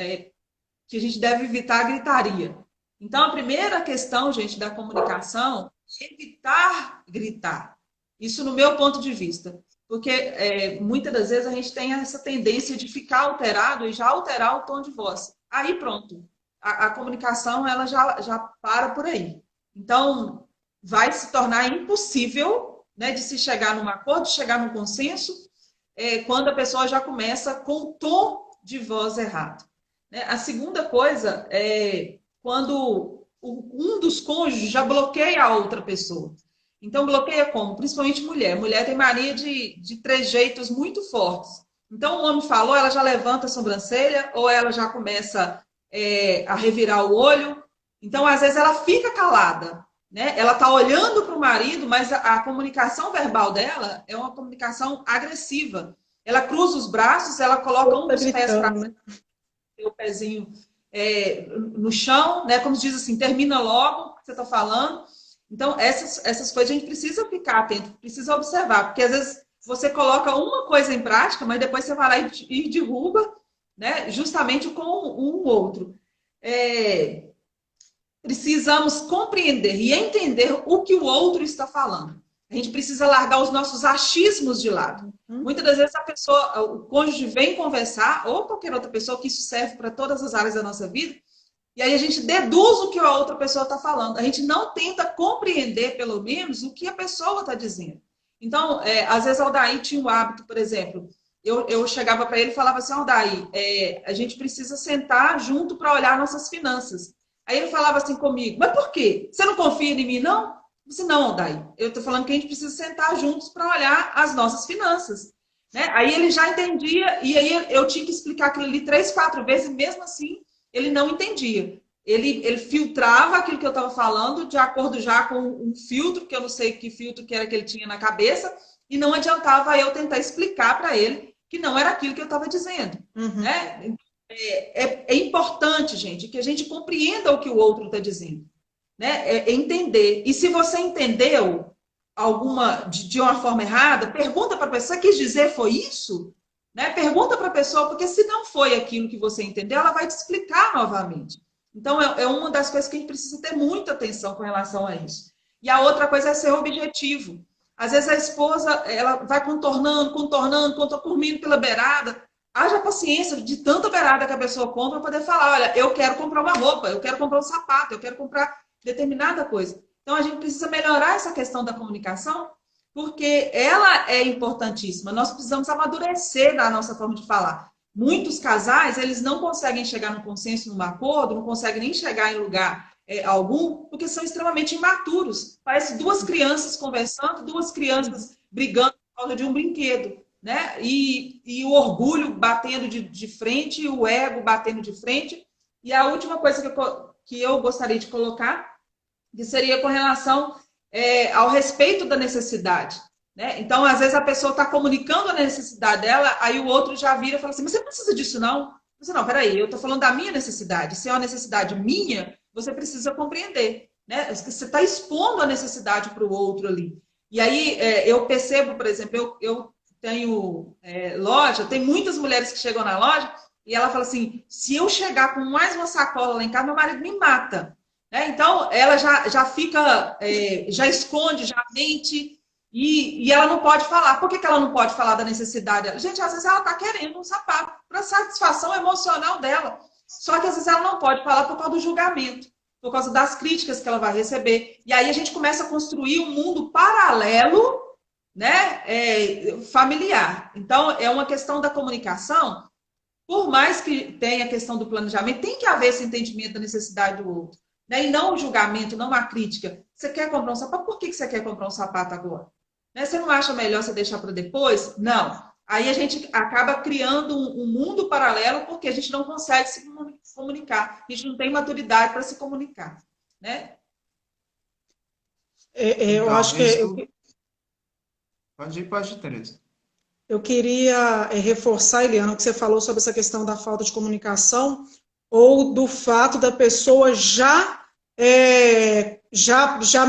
que a gente deve evitar a gritaria. Então, a primeira questão, gente, da comunicação é evitar gritar. Isso no meu ponto de vista. Porque muitas das vezes a gente tem essa tendência de ficar alterado e já alterar o tom de voz. Aí pronto, a comunicação ela já para por aí. Então, vai se tornar impossível, né, de se chegar num acordo, de chegar num consenso, quando a pessoa já começa com o tom de voz errado. Né? A segunda coisa é quando um dos cônjuges já bloqueia a outra pessoa. Então, bloqueia como? Principalmente mulher. Mulher tem mania de trejeitos muito fortes. Então, o homem falou, ela já levanta a sobrancelha ou ela já começa a revirar o olho. Então, às vezes, ela fica calada. Né? Ela está olhando para o marido, mas a comunicação verbal dela é uma comunicação agressiva. Ela cruza os braços, ela coloca um dos pés para frente, o pezinho no chão, né? Como diz assim, termina logo o que você está falando. Então, essas coisas a gente precisa ficar atento, precisa observar, porque às vezes você coloca uma coisa em prática, mas depois você vai lá e derruba, né? Justamente com um outro. Precisamos compreender e entender o que o outro está falando. A gente precisa largar os nossos achismos de lado. Muitas das vezes o cônjuge vem conversar, ou qualquer outra pessoa, que isso serve para todas as áreas da nossa vida, e aí a gente deduz o que a outra pessoa está falando. A gente não tenta compreender, pelo menos, o que a pessoa está dizendo. Então, às vezes, Aldair tinha o hábito, por exemplo, eu chegava para ele e falava assim, Aldair, a gente precisa sentar junto para olhar nossas finanças. Aí ele falava assim comigo, mas por quê? Você não confia em mim, não? Eu disse, não, Aldair, eu estou falando que a gente precisa sentar juntos para olhar as nossas finanças. Né? Aí ele já entendia, e aí eu tinha que explicar aquilo ali 3, 4 vezes, e mesmo assim ele não entendia. Ele filtrava aquilo que eu estava falando de acordo já com um filtro, que eu não sei que filtro que era que ele tinha na cabeça, e não adiantava eu tentar explicar para ele que não era aquilo que eu estava dizendo. Né? É importante, gente, que a gente compreenda o que o outro está dizendo. Né? Entender. E se você entendeu de uma forma errada, pergunta para a pessoa, você quis dizer foi isso? Né? Pergunta para a pessoa, porque se não foi aquilo que você entendeu, ela vai te explicar novamente. Então, é uma das coisas que a gente precisa ter muita atenção com relação a isso. E a outra coisa é ser objetivo. Às vezes a esposa ela vai contornando, dormindo pela beirada. Haja paciência de tanta beirada que a pessoa compra para poder falar, olha, eu quero comprar uma roupa, eu quero comprar um sapato, eu quero comprar determinada coisa. Então, a gente precisa melhorar essa questão da comunicação, porque ela é importantíssima. Nós precisamos amadurecer da nossa forma de falar. Muitos casais, eles não conseguem chegar no consenso, num acordo, não conseguem nem chegar em lugar algum, porque são extremamente imaturos. Parece duas crianças conversando, duas crianças brigando por causa de um brinquedo. Né? E o orgulho batendo de frente, o ego batendo de frente. E a última coisa que eu gostaria de colocar, que seria com relação ao respeito da necessidade. Né? Então, às vezes, a pessoa está comunicando a necessidade dela, aí o outro já vira e fala assim, mas você não precisa disso, não? Você, não, peraí, eu estou falando da minha necessidade. Se é uma necessidade minha, você precisa compreender. Né? Você está expondo a necessidade para o outro ali. E aí, eu percebo, por exemplo, eu tenho loja, tem muitas mulheres que chegam na loja e ela fala assim, se eu chegar com mais uma sacola lá em casa, meu marido me mata. Né? Então, ela já fica, já esconde, já mente, e ela não pode falar. Por que ela não pode falar da necessidade dela? Gente, às vezes ela está querendo um sapato para satisfação emocional dela. Só que às vezes ela não pode falar por causa do julgamento, por causa das críticas que ela vai receber. E aí a gente começa a construir um mundo paralelo, né, familiar. Então, é uma questão da comunicação. Por mais que tenha a questão do planejamento, tem que haver esse entendimento da necessidade do outro. Né? E não o julgamento, não a crítica. Você quer comprar um sapato? Por que você quer comprar um sapato agora? Né? Você não acha melhor você deixar para depois? Não. Aí a gente acaba criando um mundo paralelo porque a gente não consegue se comunicar. A gente não tem maturidade para se comunicar. Né? Eu acho que... Pode ir, Tereza. Eu queria reforçar, Eliana, o que você falou sobre essa questão da falta de comunicação ou do fato da pessoa já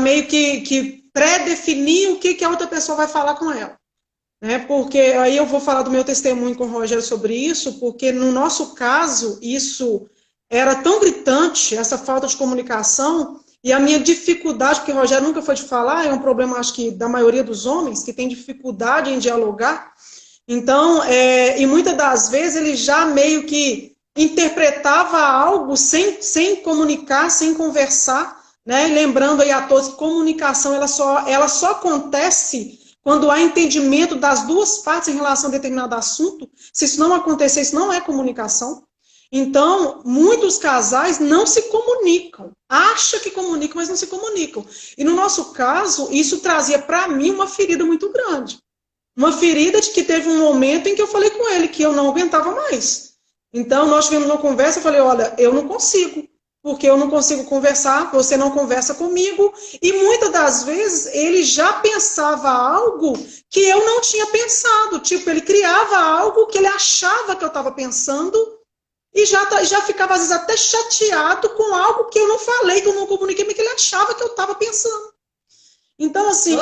meio que pré-definir o que a outra pessoa vai falar com ela. Né? Porque aí eu vou falar do meu testemunho com o Rogério sobre isso, porque no nosso caso, isso era tão gritante, essa falta de comunicação, e a minha dificuldade, porque o Rogério nunca foi de falar, é um problema, acho que, da maioria dos homens, que tem dificuldade em dialogar. Então, e muitas das vezes ele já meio que interpretava algo sem comunicar, sem conversar, né? E lembrando aí a todos que comunicação ela só acontece quando há entendimento das duas partes em relação a determinado assunto. Se isso não acontecer, isso não é comunicação. Então, muitos casais não se comunicam, acham que comunicam, mas não se comunicam. E no nosso caso, isso trazia para mim uma ferida muito grande. Uma ferida de que teve um momento em que eu falei com ele que eu não aguentava mais. Então, nós tivemos uma conversa, eu falei, olha, eu não consigo, porque eu não consigo conversar, você não conversa comigo, e muitas das vezes ele já pensava algo que eu não tinha pensado, tipo, ele criava algo que ele achava que eu estava pensando, e já ficava, às vezes, até chateado com algo que eu não falei, que eu não comuniquei, mas que ele achava que eu estava pensando. Então, assim,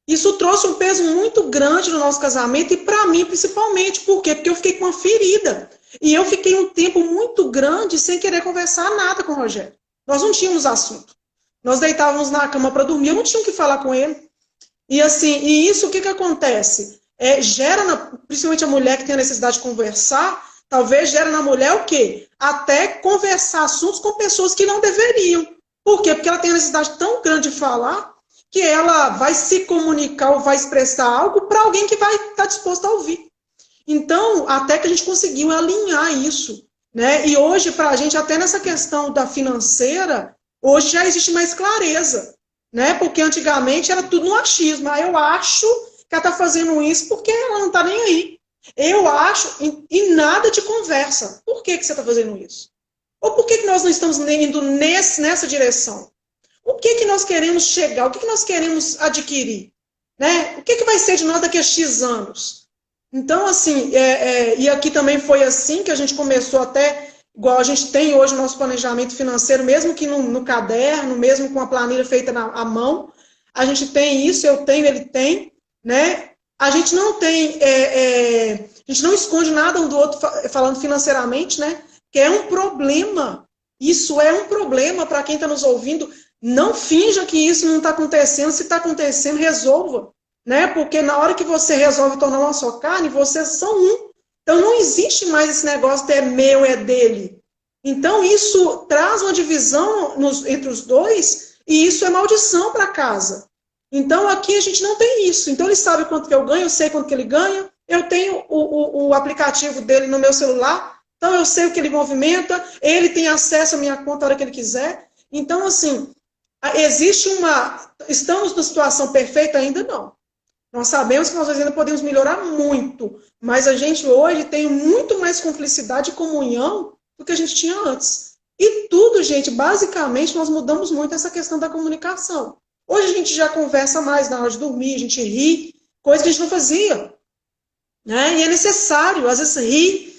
isso trouxe um peso muito grande no nosso casamento, e para mim, principalmente. Por quê? Porque eu fiquei com uma ferida. E eu fiquei um tempo muito grande sem querer conversar nada com o Rogério. Nós não tínhamos assunto. Nós deitávamos na cama para dormir, eu não tinha o que falar com ele. E assim, e isso o que acontece? Principalmente a mulher que tem a necessidade de conversar, talvez gera na mulher o quê? Até conversar assuntos com pessoas que não deveriam. Por quê? Porque ela tem a necessidade tão grande de falar que ela vai se comunicar ou vai expressar algo para alguém que vai estar disposto a ouvir. Então, até que a gente conseguiu alinhar isso. Né? E hoje, para a gente, até nessa questão da financeira, hoje já existe mais clareza. Né? Porque antigamente era tudo no achismo. Eu acho que ela está fazendo isso porque ela não está nem aí. Eu acho, e nada de conversa. Por que você está fazendo isso? Ou por que nós não estamos indo nessa direção? O que nós queremos chegar? O que nós queremos adquirir? Né? O que vai ser de nós daqui a X anos? Então, assim, e aqui também foi assim que a gente começou até, igual a gente tem hoje o nosso planejamento financeiro, mesmo que no caderno, mesmo com a planilha feita à mão, a gente tem isso, eu tenho, ele tem, né? A gente não tem, a gente não esconde nada um do outro falando financeiramente, né? Que é um problema. Isso é um problema para quem está nos ouvindo. Não finja que isso não está acontecendo. Se está acontecendo, resolva. Né? Porque na hora que você resolve tornar uma só carne, vocês são um. Então não existe mais esse negócio de é meu, é dele. Então isso traz uma divisão entre os dois e isso é maldição para casa. Então aqui a gente não tem isso. Então ele sabe quanto que eu ganho, eu sei quanto que ele ganha, eu tenho o aplicativo dele no meu celular, então eu sei o que ele movimenta, ele tem acesso à minha conta a hora que ele quiser. Então, assim, estamos numa situação perfeita ainda? Não. Nós sabemos que nós ainda podemos melhorar muito, mas a gente hoje tem muito mais cumplicidade e comunhão do que a gente tinha antes. E tudo, gente, basicamente, nós mudamos muito essa questão da comunicação. Hoje a gente já conversa mais na hora de dormir, a gente ri, coisa que a gente não fazia. Né? E é necessário, às vezes, rir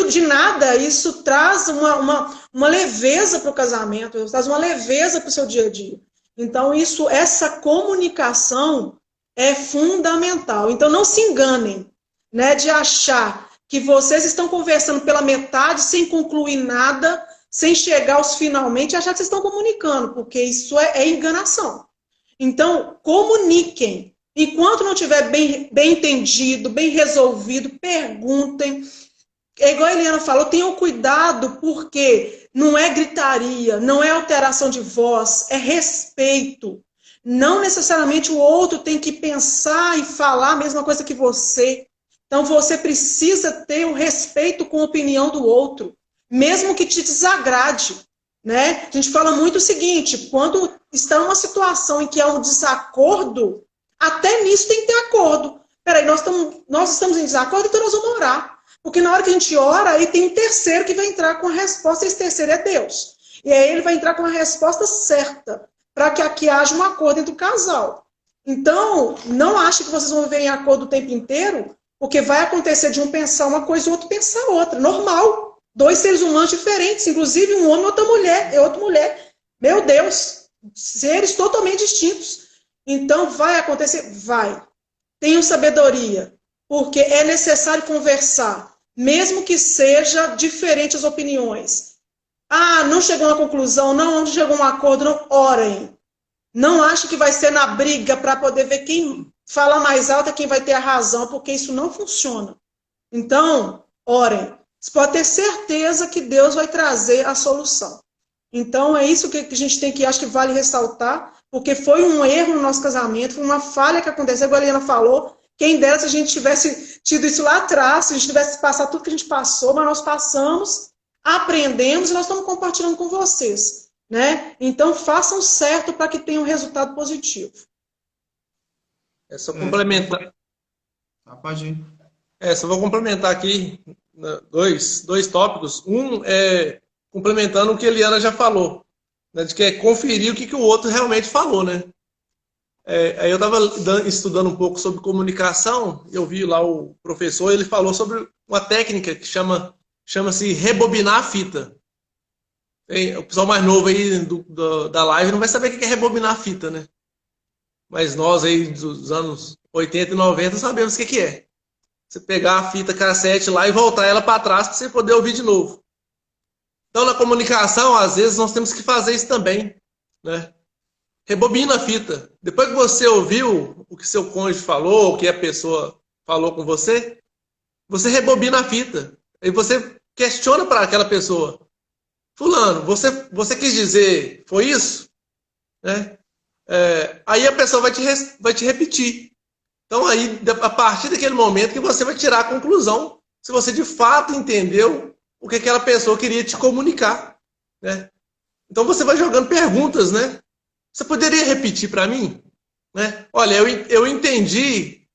de nada, isso traz uma leveza para o casamento, traz uma leveza para o seu dia a dia. Então, essa comunicação é fundamental. Então, não se enganem, né, de achar que vocês estão conversando pela metade, sem concluir nada, sem chegar aos finalmente, e achar que vocês estão comunicando, porque isso é enganação. Então, comuniquem. Enquanto não tiver bem entendido, bem resolvido, perguntem. É igual a Eliana falou, tenham cuidado, porque não é gritaria, não é alteração de voz, é respeito. Não necessariamente o outro tem que pensar e falar a mesma coisa que você. Então você precisa ter o respeito com a opinião do outro, mesmo que te desagrade. Né? A gente fala muito o seguinte, quando está numa situação em que há um desacordo, até nisso tem que ter acordo. Peraí, nós estamos em desacordo, então nós vamos orar. Porque na hora que a gente ora, aí tem um terceiro que vai entrar com a resposta, e esse terceiro é Deus. E aí ele vai entrar com a resposta certa, para que aqui haja um acordo entre o casal. Então, não ache que vocês vão viver em acordo o tempo inteiro, porque vai acontecer de um pensar uma coisa e o outro pensar outra. Normal. Dois seres humanos diferentes, inclusive um homem e outra mulher. Meu Deus, seres totalmente distintos. Então, vai acontecer? Vai. Tenham sabedoria, porque é necessário conversar, mesmo que seja diferente as opiniões. Ah, não chegou a uma conclusão, não chegou a um acordo, não, orem. Não ache que vai ser na briga para poder ver quem fala mais alto é quem vai ter a razão, porque isso não funciona. Então, orem. Você pode ter certeza que Deus vai trazer a solução. Então, é isso que a gente tem que, acho que vale ressaltar, porque foi um erro no nosso casamento, foi uma falha que aconteceu, igual a Eliana falou. Quem dera se a gente tivesse tido isso lá atrás, se a gente tivesse passado tudo que a gente passou, mas nós passamos, aprendemos e nós estamos compartilhando com vocês. Né? Então, façam certo para que tenha um resultado positivo. É só complementar. Pode ir. Só vou complementar aqui dois tópicos. Um é complementando o que a Eliana já falou, né, de que é conferir o que o outro realmente falou, né? Aí eu estava estudando um pouco sobre comunicação, eu vi lá o professor, ele falou sobre uma técnica que chama-se rebobinar a fita. O pessoal mais novo aí da live não vai saber o que é rebobinar a fita, né? Mas nós aí dos anos 80 e 90 sabemos o que é. Você pegar a fita cassete lá e voltar ela para trás para você poder ouvir de novo. Então, na comunicação, às vezes, nós temos que fazer isso também, né? Rebobina a fita. Depois que você ouviu o que seu cônjuge falou, o que a pessoa falou com você, você rebobina a fita. Aí você questiona para aquela pessoa. Fulano, você quis dizer, foi isso? Né? Aí a pessoa vai te repetir. Então, aí, a partir daquele momento que você vai tirar a conclusão, se você de fato entendeu o que aquela pessoa queria te comunicar. Né? Então, você vai jogando perguntas, né? Você poderia repetir para mim? Né? Olha, eu entendi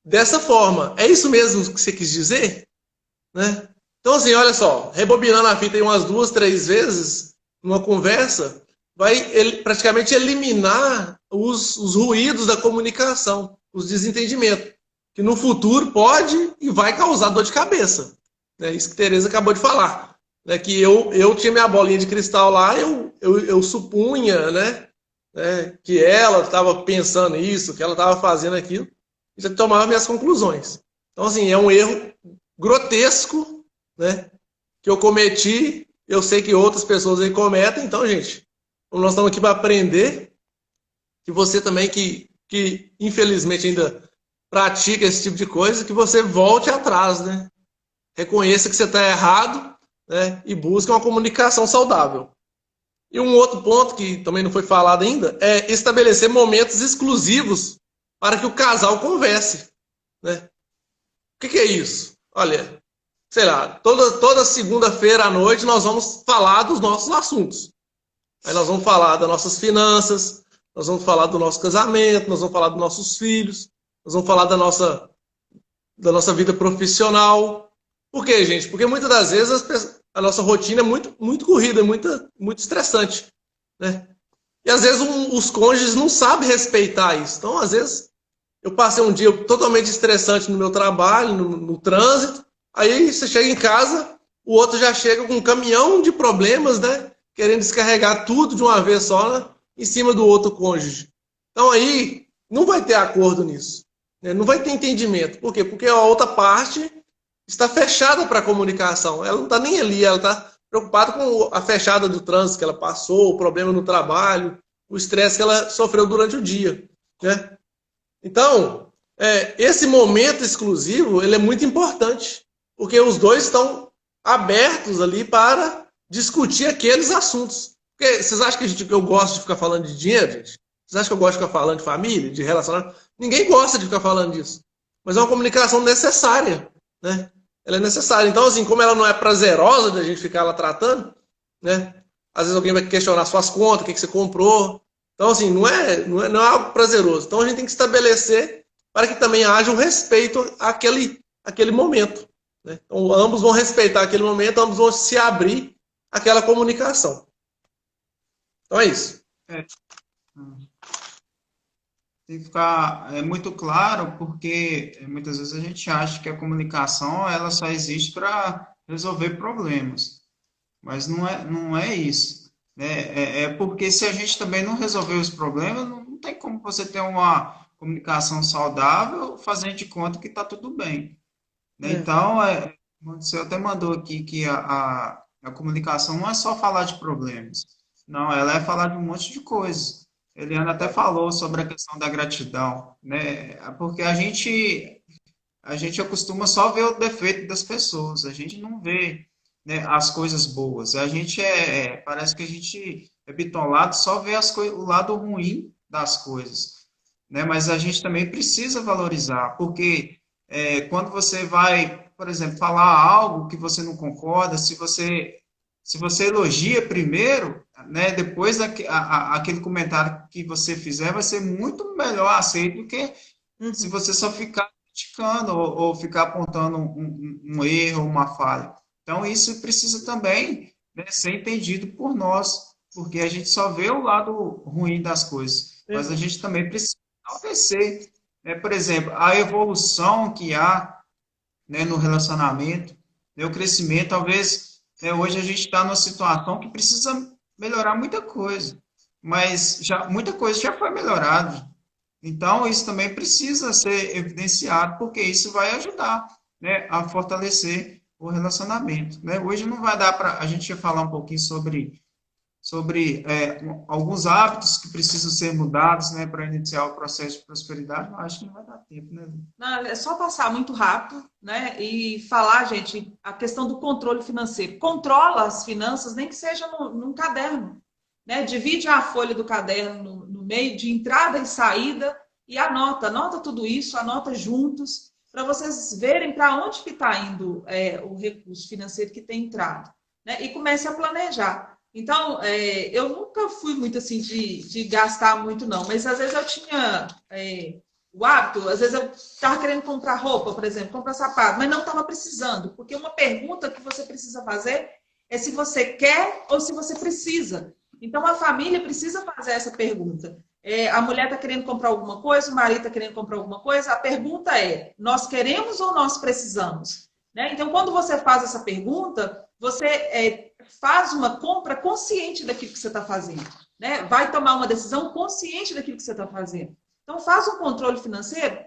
dessa forma. É isso mesmo que você quis dizer? Né? Então, assim, olha só, rebobinando a fita aí umas 2, 3 vezes, numa conversa, vai praticamente eliminar os ruídos da comunicação, os desentendimentos, que no futuro pode e vai causar dor de cabeça. Né? Isso que a Tereza acabou de falar. Né? Que eu tinha minha bolinha de cristal lá, eu supunha, né? Que ela estava pensando isso, que ela estava fazendo aquilo, e já tomava minhas conclusões. Então, assim, é um erro grotesco, né, que eu cometi, eu sei que outras pessoas aí cometem. Então, gente, nós estamos aqui para aprender, que você também, que infelizmente ainda pratica esse tipo de coisa, que você volte atrás, né? Reconheça que você está errado, né, e busque uma comunicação saudável. E um outro ponto que também não foi falado ainda é estabelecer momentos exclusivos para que o casal converse. Né? O que é isso? Olha, sei lá, toda segunda-feira à noite nós vamos falar dos nossos assuntos. Aí nós vamos falar das nossas finanças, nós vamos falar do nosso casamento, nós vamos falar dos nossos filhos, nós vamos falar da nossa vida profissional. Por quê, gente? Porque muitas das vezes a nossa rotina é muito corrida, muito estressante, né? E às vezes os cônjuges não sabem respeitar isso. Então, às vezes, eu passei um dia totalmente estressante no meu trabalho, no trânsito, aí você chega em casa, o outro já chega com um caminhão de problemas, né? Querendo descarregar tudo de uma vez só, né? Em cima do outro cônjuge. Então aí não vai ter acordo nisso, né? Não vai ter entendimento. Por quê? Porque a outra parte está fechada para a comunicação. Ela não está nem ali, ela está preocupada com a fechada do trânsito que ela passou, o problema no trabalho, o estresse que ela sofreu durante o dia, né? Então, esse momento exclusivo ele é muito importante, porque os dois estão abertos ali para discutir aqueles assuntos. Porque vocês acham que eu gosto de ficar falando de dinheiro, gente? Vocês acham que eu gosto de ficar falando de família, de relacionamento? Ninguém gosta de ficar falando disso. Mas é uma comunicação necessária, né? Ela é necessária. Então, assim, como ela não é prazerosa da gente ficar lá tratando, né? Às vezes alguém vai questionar suas contas, o que você comprou. Então, assim, não é algo prazeroso. Então, a gente tem que estabelecer para que também haja um respeito àquele momento, né? Então, ambos vão respeitar aquele momento, ambos vão se abrir àquela comunicação. Então, é isso. Tem que ficar muito claro, porque muitas vezes a gente acha que a comunicação ela só existe para resolver problemas, mas não é isso, né? Porque se a gente também não resolver os problemas, não tem como você ter uma comunicação saudável fazendo de conta que está tudo bem, né? Então, você até mandou aqui que a comunicação não é só falar de problemas, não, ela é falar de um monte de coisas. Eliana até falou sobre a questão da gratidão, né? Porque a gente acostuma só ver o defeito das pessoas, a gente não vê, né, as coisas boas. A gente parece que a gente é bitolado, só vê o lado ruim das coisas, né? Mas a gente também precisa valorizar, porque quando você vai, por exemplo, falar algo que você não concorda, se você elogia primeiro, né, depois aquele comentário que você fizer vai ser muito melhor aceito do que se você só ficar criticando ou ficar apontando um erro, uma falha. Então, isso precisa também, né, ser entendido por nós, porque a gente só vê o lado ruim das coisas, mas a gente também precisa enaltecer, né? Por exemplo, a evolução que há, né, no relacionamento, né, o crescimento, talvez hoje a gente está numa situação que precisa melhorar muita coisa, mas muita coisa já foi melhorada. Então, isso também precisa ser evidenciado, porque isso vai ajudar, né, a fortalecer o relacionamento, né? Hoje não vai dar para a gente falar um pouquinho sobre alguns hábitos que precisam ser mudados, né, para iniciar o processo de prosperidade, mas acho que não vai dar tempo, né? Não, é só passar muito rápido, né? E falar, gente, a questão do controle financeiro. Controla as finanças, nem que seja num caderno, né? Divide a folha do caderno no meio de entrada e saída e anota tudo isso, anota juntos, para vocês verem para onde que está indo o recurso financeiro que tem entrado, né? E comece a planejar. Então, eu nunca fui muito assim de gastar muito, não, mas às vezes eu tinha o hábito, às vezes eu estava querendo comprar roupa, por exemplo, comprar sapato, mas não estava precisando, porque uma pergunta que você precisa fazer é se você quer ou se você precisa. Então, a família precisa fazer essa pergunta. A mulher está querendo comprar alguma coisa, o marido está querendo comprar alguma coisa, a pergunta é, nós queremos ou nós precisamos? Né? Então, quando você faz essa pergunta, você faz uma compra consciente daquilo que você está fazendo, né? Vai tomar uma decisão consciente daquilo que você está fazendo. Então, faz um controle financeiro,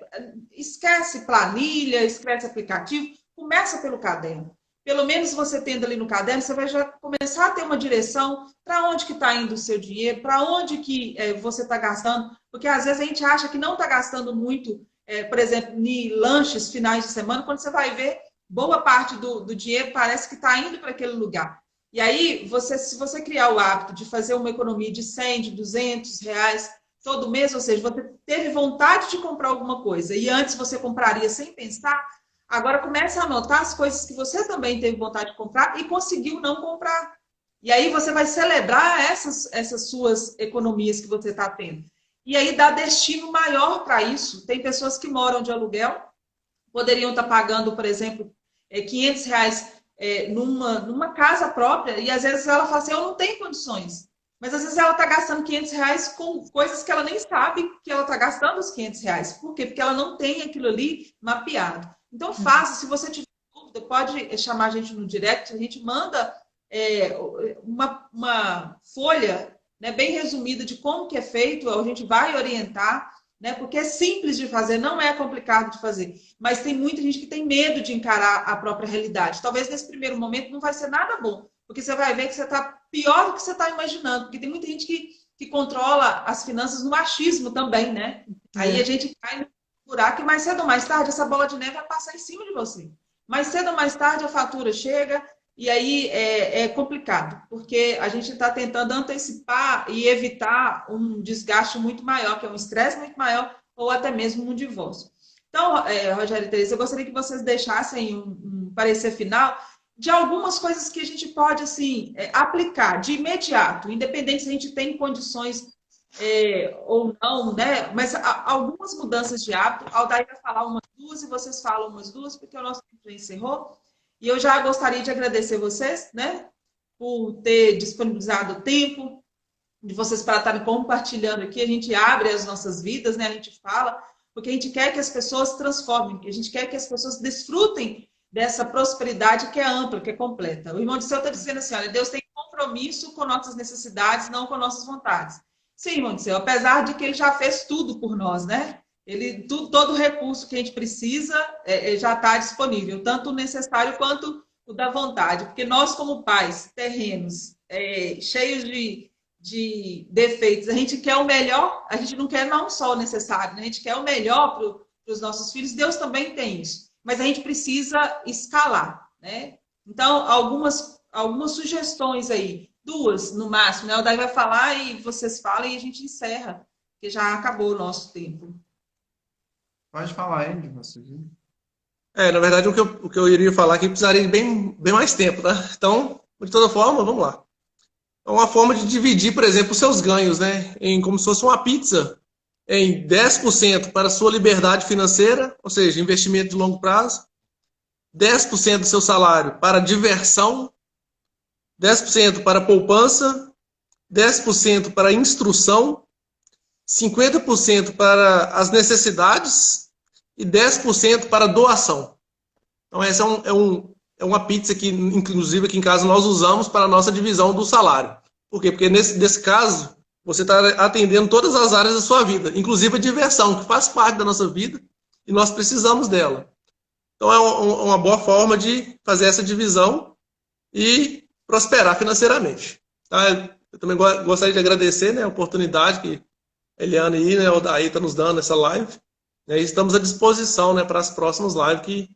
esquece planilha, esquece aplicativo, começa pelo caderno. Pelo menos você tendo ali no caderno, você vai já começar a ter uma direção para onde que está indo o seu dinheiro, para onde que você está gastando, porque às vezes a gente acha que não está gastando muito, por exemplo, em lanches finais de semana, quando você vai ver, boa parte do dinheiro parece que está indo para aquele lugar. E aí, se você criar o hábito de fazer uma economia de 100, de 200 reais todo mês, ou seja, você teve vontade de comprar alguma coisa e antes você compraria sem pensar, agora comece a anotar as coisas que você também teve vontade de comprar e conseguiu não comprar. E aí você vai celebrar essas suas economias que você está tendo. E aí dá destino maior para isso. Tem pessoas que moram de aluguel, poderiam estar pagando, por exemplo, R$ 500 numa casa própria, e às vezes ela fala assim, eu não tenho condições. Mas às vezes ela está gastando R$ 500 com coisas que ela nem sabe que ela está gastando os R$ 500. Por quê? Porque ela não tem aquilo ali mapeado. Então faça, se você tiver dúvida, pode chamar a gente no direct, a gente manda uma folha, né, bem resumida de como que é feito, a gente vai orientar, né, porque é simples de fazer, não é complicado de fazer. Mas tem muita gente que tem medo de encarar a própria realidade. Talvez nesse primeiro momento não vai ser nada bom, porque você vai ver que você está pior do que você está imaginando, porque tem muita gente que controla as finanças no achismo também, né? Aí a gente cai no buraco e mais cedo ou mais tarde essa bola de neve vai passar em cima de você. Mais cedo ou mais tarde a fatura chega e aí é complicado, porque a gente está tentando antecipar e evitar um desgaste muito maior, que é um estresse muito maior, ou até mesmo um divórcio. Então, Rogério e Teresa, eu gostaria que vocês deixassem um parecer final de algumas coisas que a gente pode assim, aplicar de imediato, independente se a gente tem condições ou não, né? Mas algumas mudanças de hábito. A Aldair vai falar umas duas e vocês falam umas duas, porque o nosso tempo já encerrou. E eu já gostaria de agradecer vocês, né, por ter disponibilizado o tempo, de vocês para estarem compartilhando aqui. A gente abre as nossas vidas, né? A gente fala, porque a gente quer que as pessoas se transformem, a gente quer que as pessoas desfrutem dessa prosperidade que é ampla, que é completa. O irmão Disseu está dizendo assim, olha, Deus tem compromisso com nossas necessidades, não com nossas vontades. Sim, irmão Disseu, apesar de que ele já fez tudo por nós, né? Todo o recurso que a gente precisa já está disponível, tanto o necessário quanto o da vontade, porque nós, como pais terrenos, cheios de defeitos, a gente quer o melhor, a gente não quer não só o necessário, né? A gente quer o melhor para os nossos filhos, Deus também tem isso, mas a gente precisa escalar, né? Então, algumas sugestões aí, duas no máximo, né? O Daí vai falar e vocês falam e a gente encerra, porque já acabou o nosso tempo. Pode falar aí de você. Na verdade, o que eu iria falar aqui precisaria de bem mais tempo, tá? Então, de toda forma, vamos lá. É uma forma de dividir, por exemplo, os seus ganhos, né? Como se fosse uma pizza, em 10% para a sua liberdade financeira, ou seja, investimento de longo prazo, 10% do seu salário para diversão, 10% para poupança, 10% para instrução, 50% para as necessidades e 10% para doação. Então, essa é uma pizza que, inclusive, aqui em casa nós usamos para a nossa divisão do salário. Por quê? Porque nesse caso, você está atendendo todas as áreas da sua vida, inclusive a diversão, que faz parte da nossa vida e nós precisamos dela. Então, é uma boa forma de fazer essa divisão e prosperar financeiramente. Tá? Eu também gostaria de agradecer, né, a oportunidade que a Eliana e, né, o Daí está nos dando essa live. E estamos à disposição, né, para as próximas lives que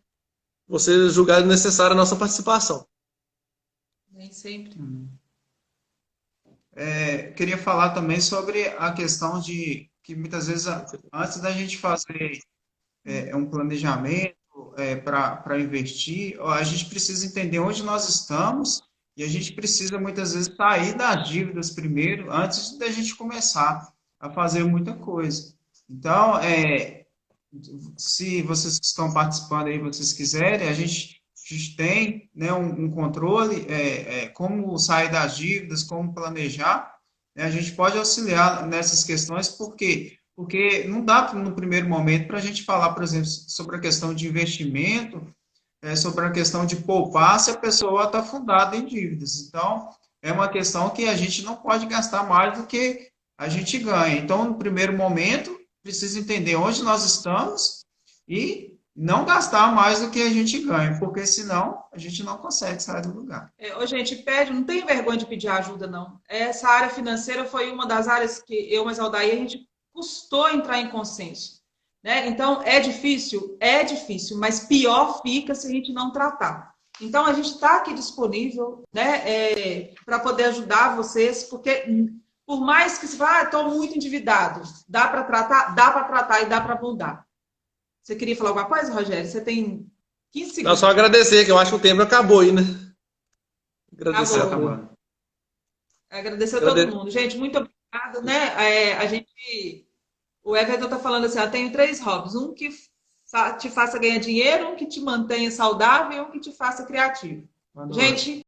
você julgar necessária a nossa participação. Nem sempre. Queria falar também sobre a questão de que muitas vezes, antes da gente fazer um planejamento para investir, a gente precisa entender onde nós estamos e a gente precisa muitas vezes sair das dívidas primeiro, antes da gente começar a fazer muita coisa. Então, se vocês que estão participando aí, vocês quiserem, a gente tem, né, um controle, como sair das dívidas, como planejar, né, a gente pode auxiliar nessas questões, por quê? Porque não dá no primeiro momento para a gente falar, por exemplo, sobre a questão de investimento, sobre a questão de poupar se a pessoa está fundada em dívidas. Então, é uma questão que a gente não pode gastar mais do que a gente ganha. Então, no primeiro momento, precisa entender onde nós estamos e não gastar mais do que a gente ganha, porque senão a gente não consegue sair do lugar. Gente, não tem vergonha de pedir ajuda, não. Essa área financeira foi uma das áreas que eu, mas Aldair, a gente custou entrar em consenso, né? Então, é difícil, mas pior fica se a gente não tratar. Então, a gente está aqui disponível, né, para poder ajudar vocês, porque por mais que você fale, estou muito endividado, dá para tratar e dá para mudar. Você queria falar alguma coisa, Rogério? Você tem 15 segundos. Não, só agradecer, que eu acho que o tempo acabou aí, né? Agradecer. Acabou. Agradecer a todo mundo. Gente, muito obrigada, né? O Everton está falando assim, eu tenho 3 hobbies. Um que te faça ganhar dinheiro, um que te mantenha saudável e um que te faça criativo. Boa noite. Gente,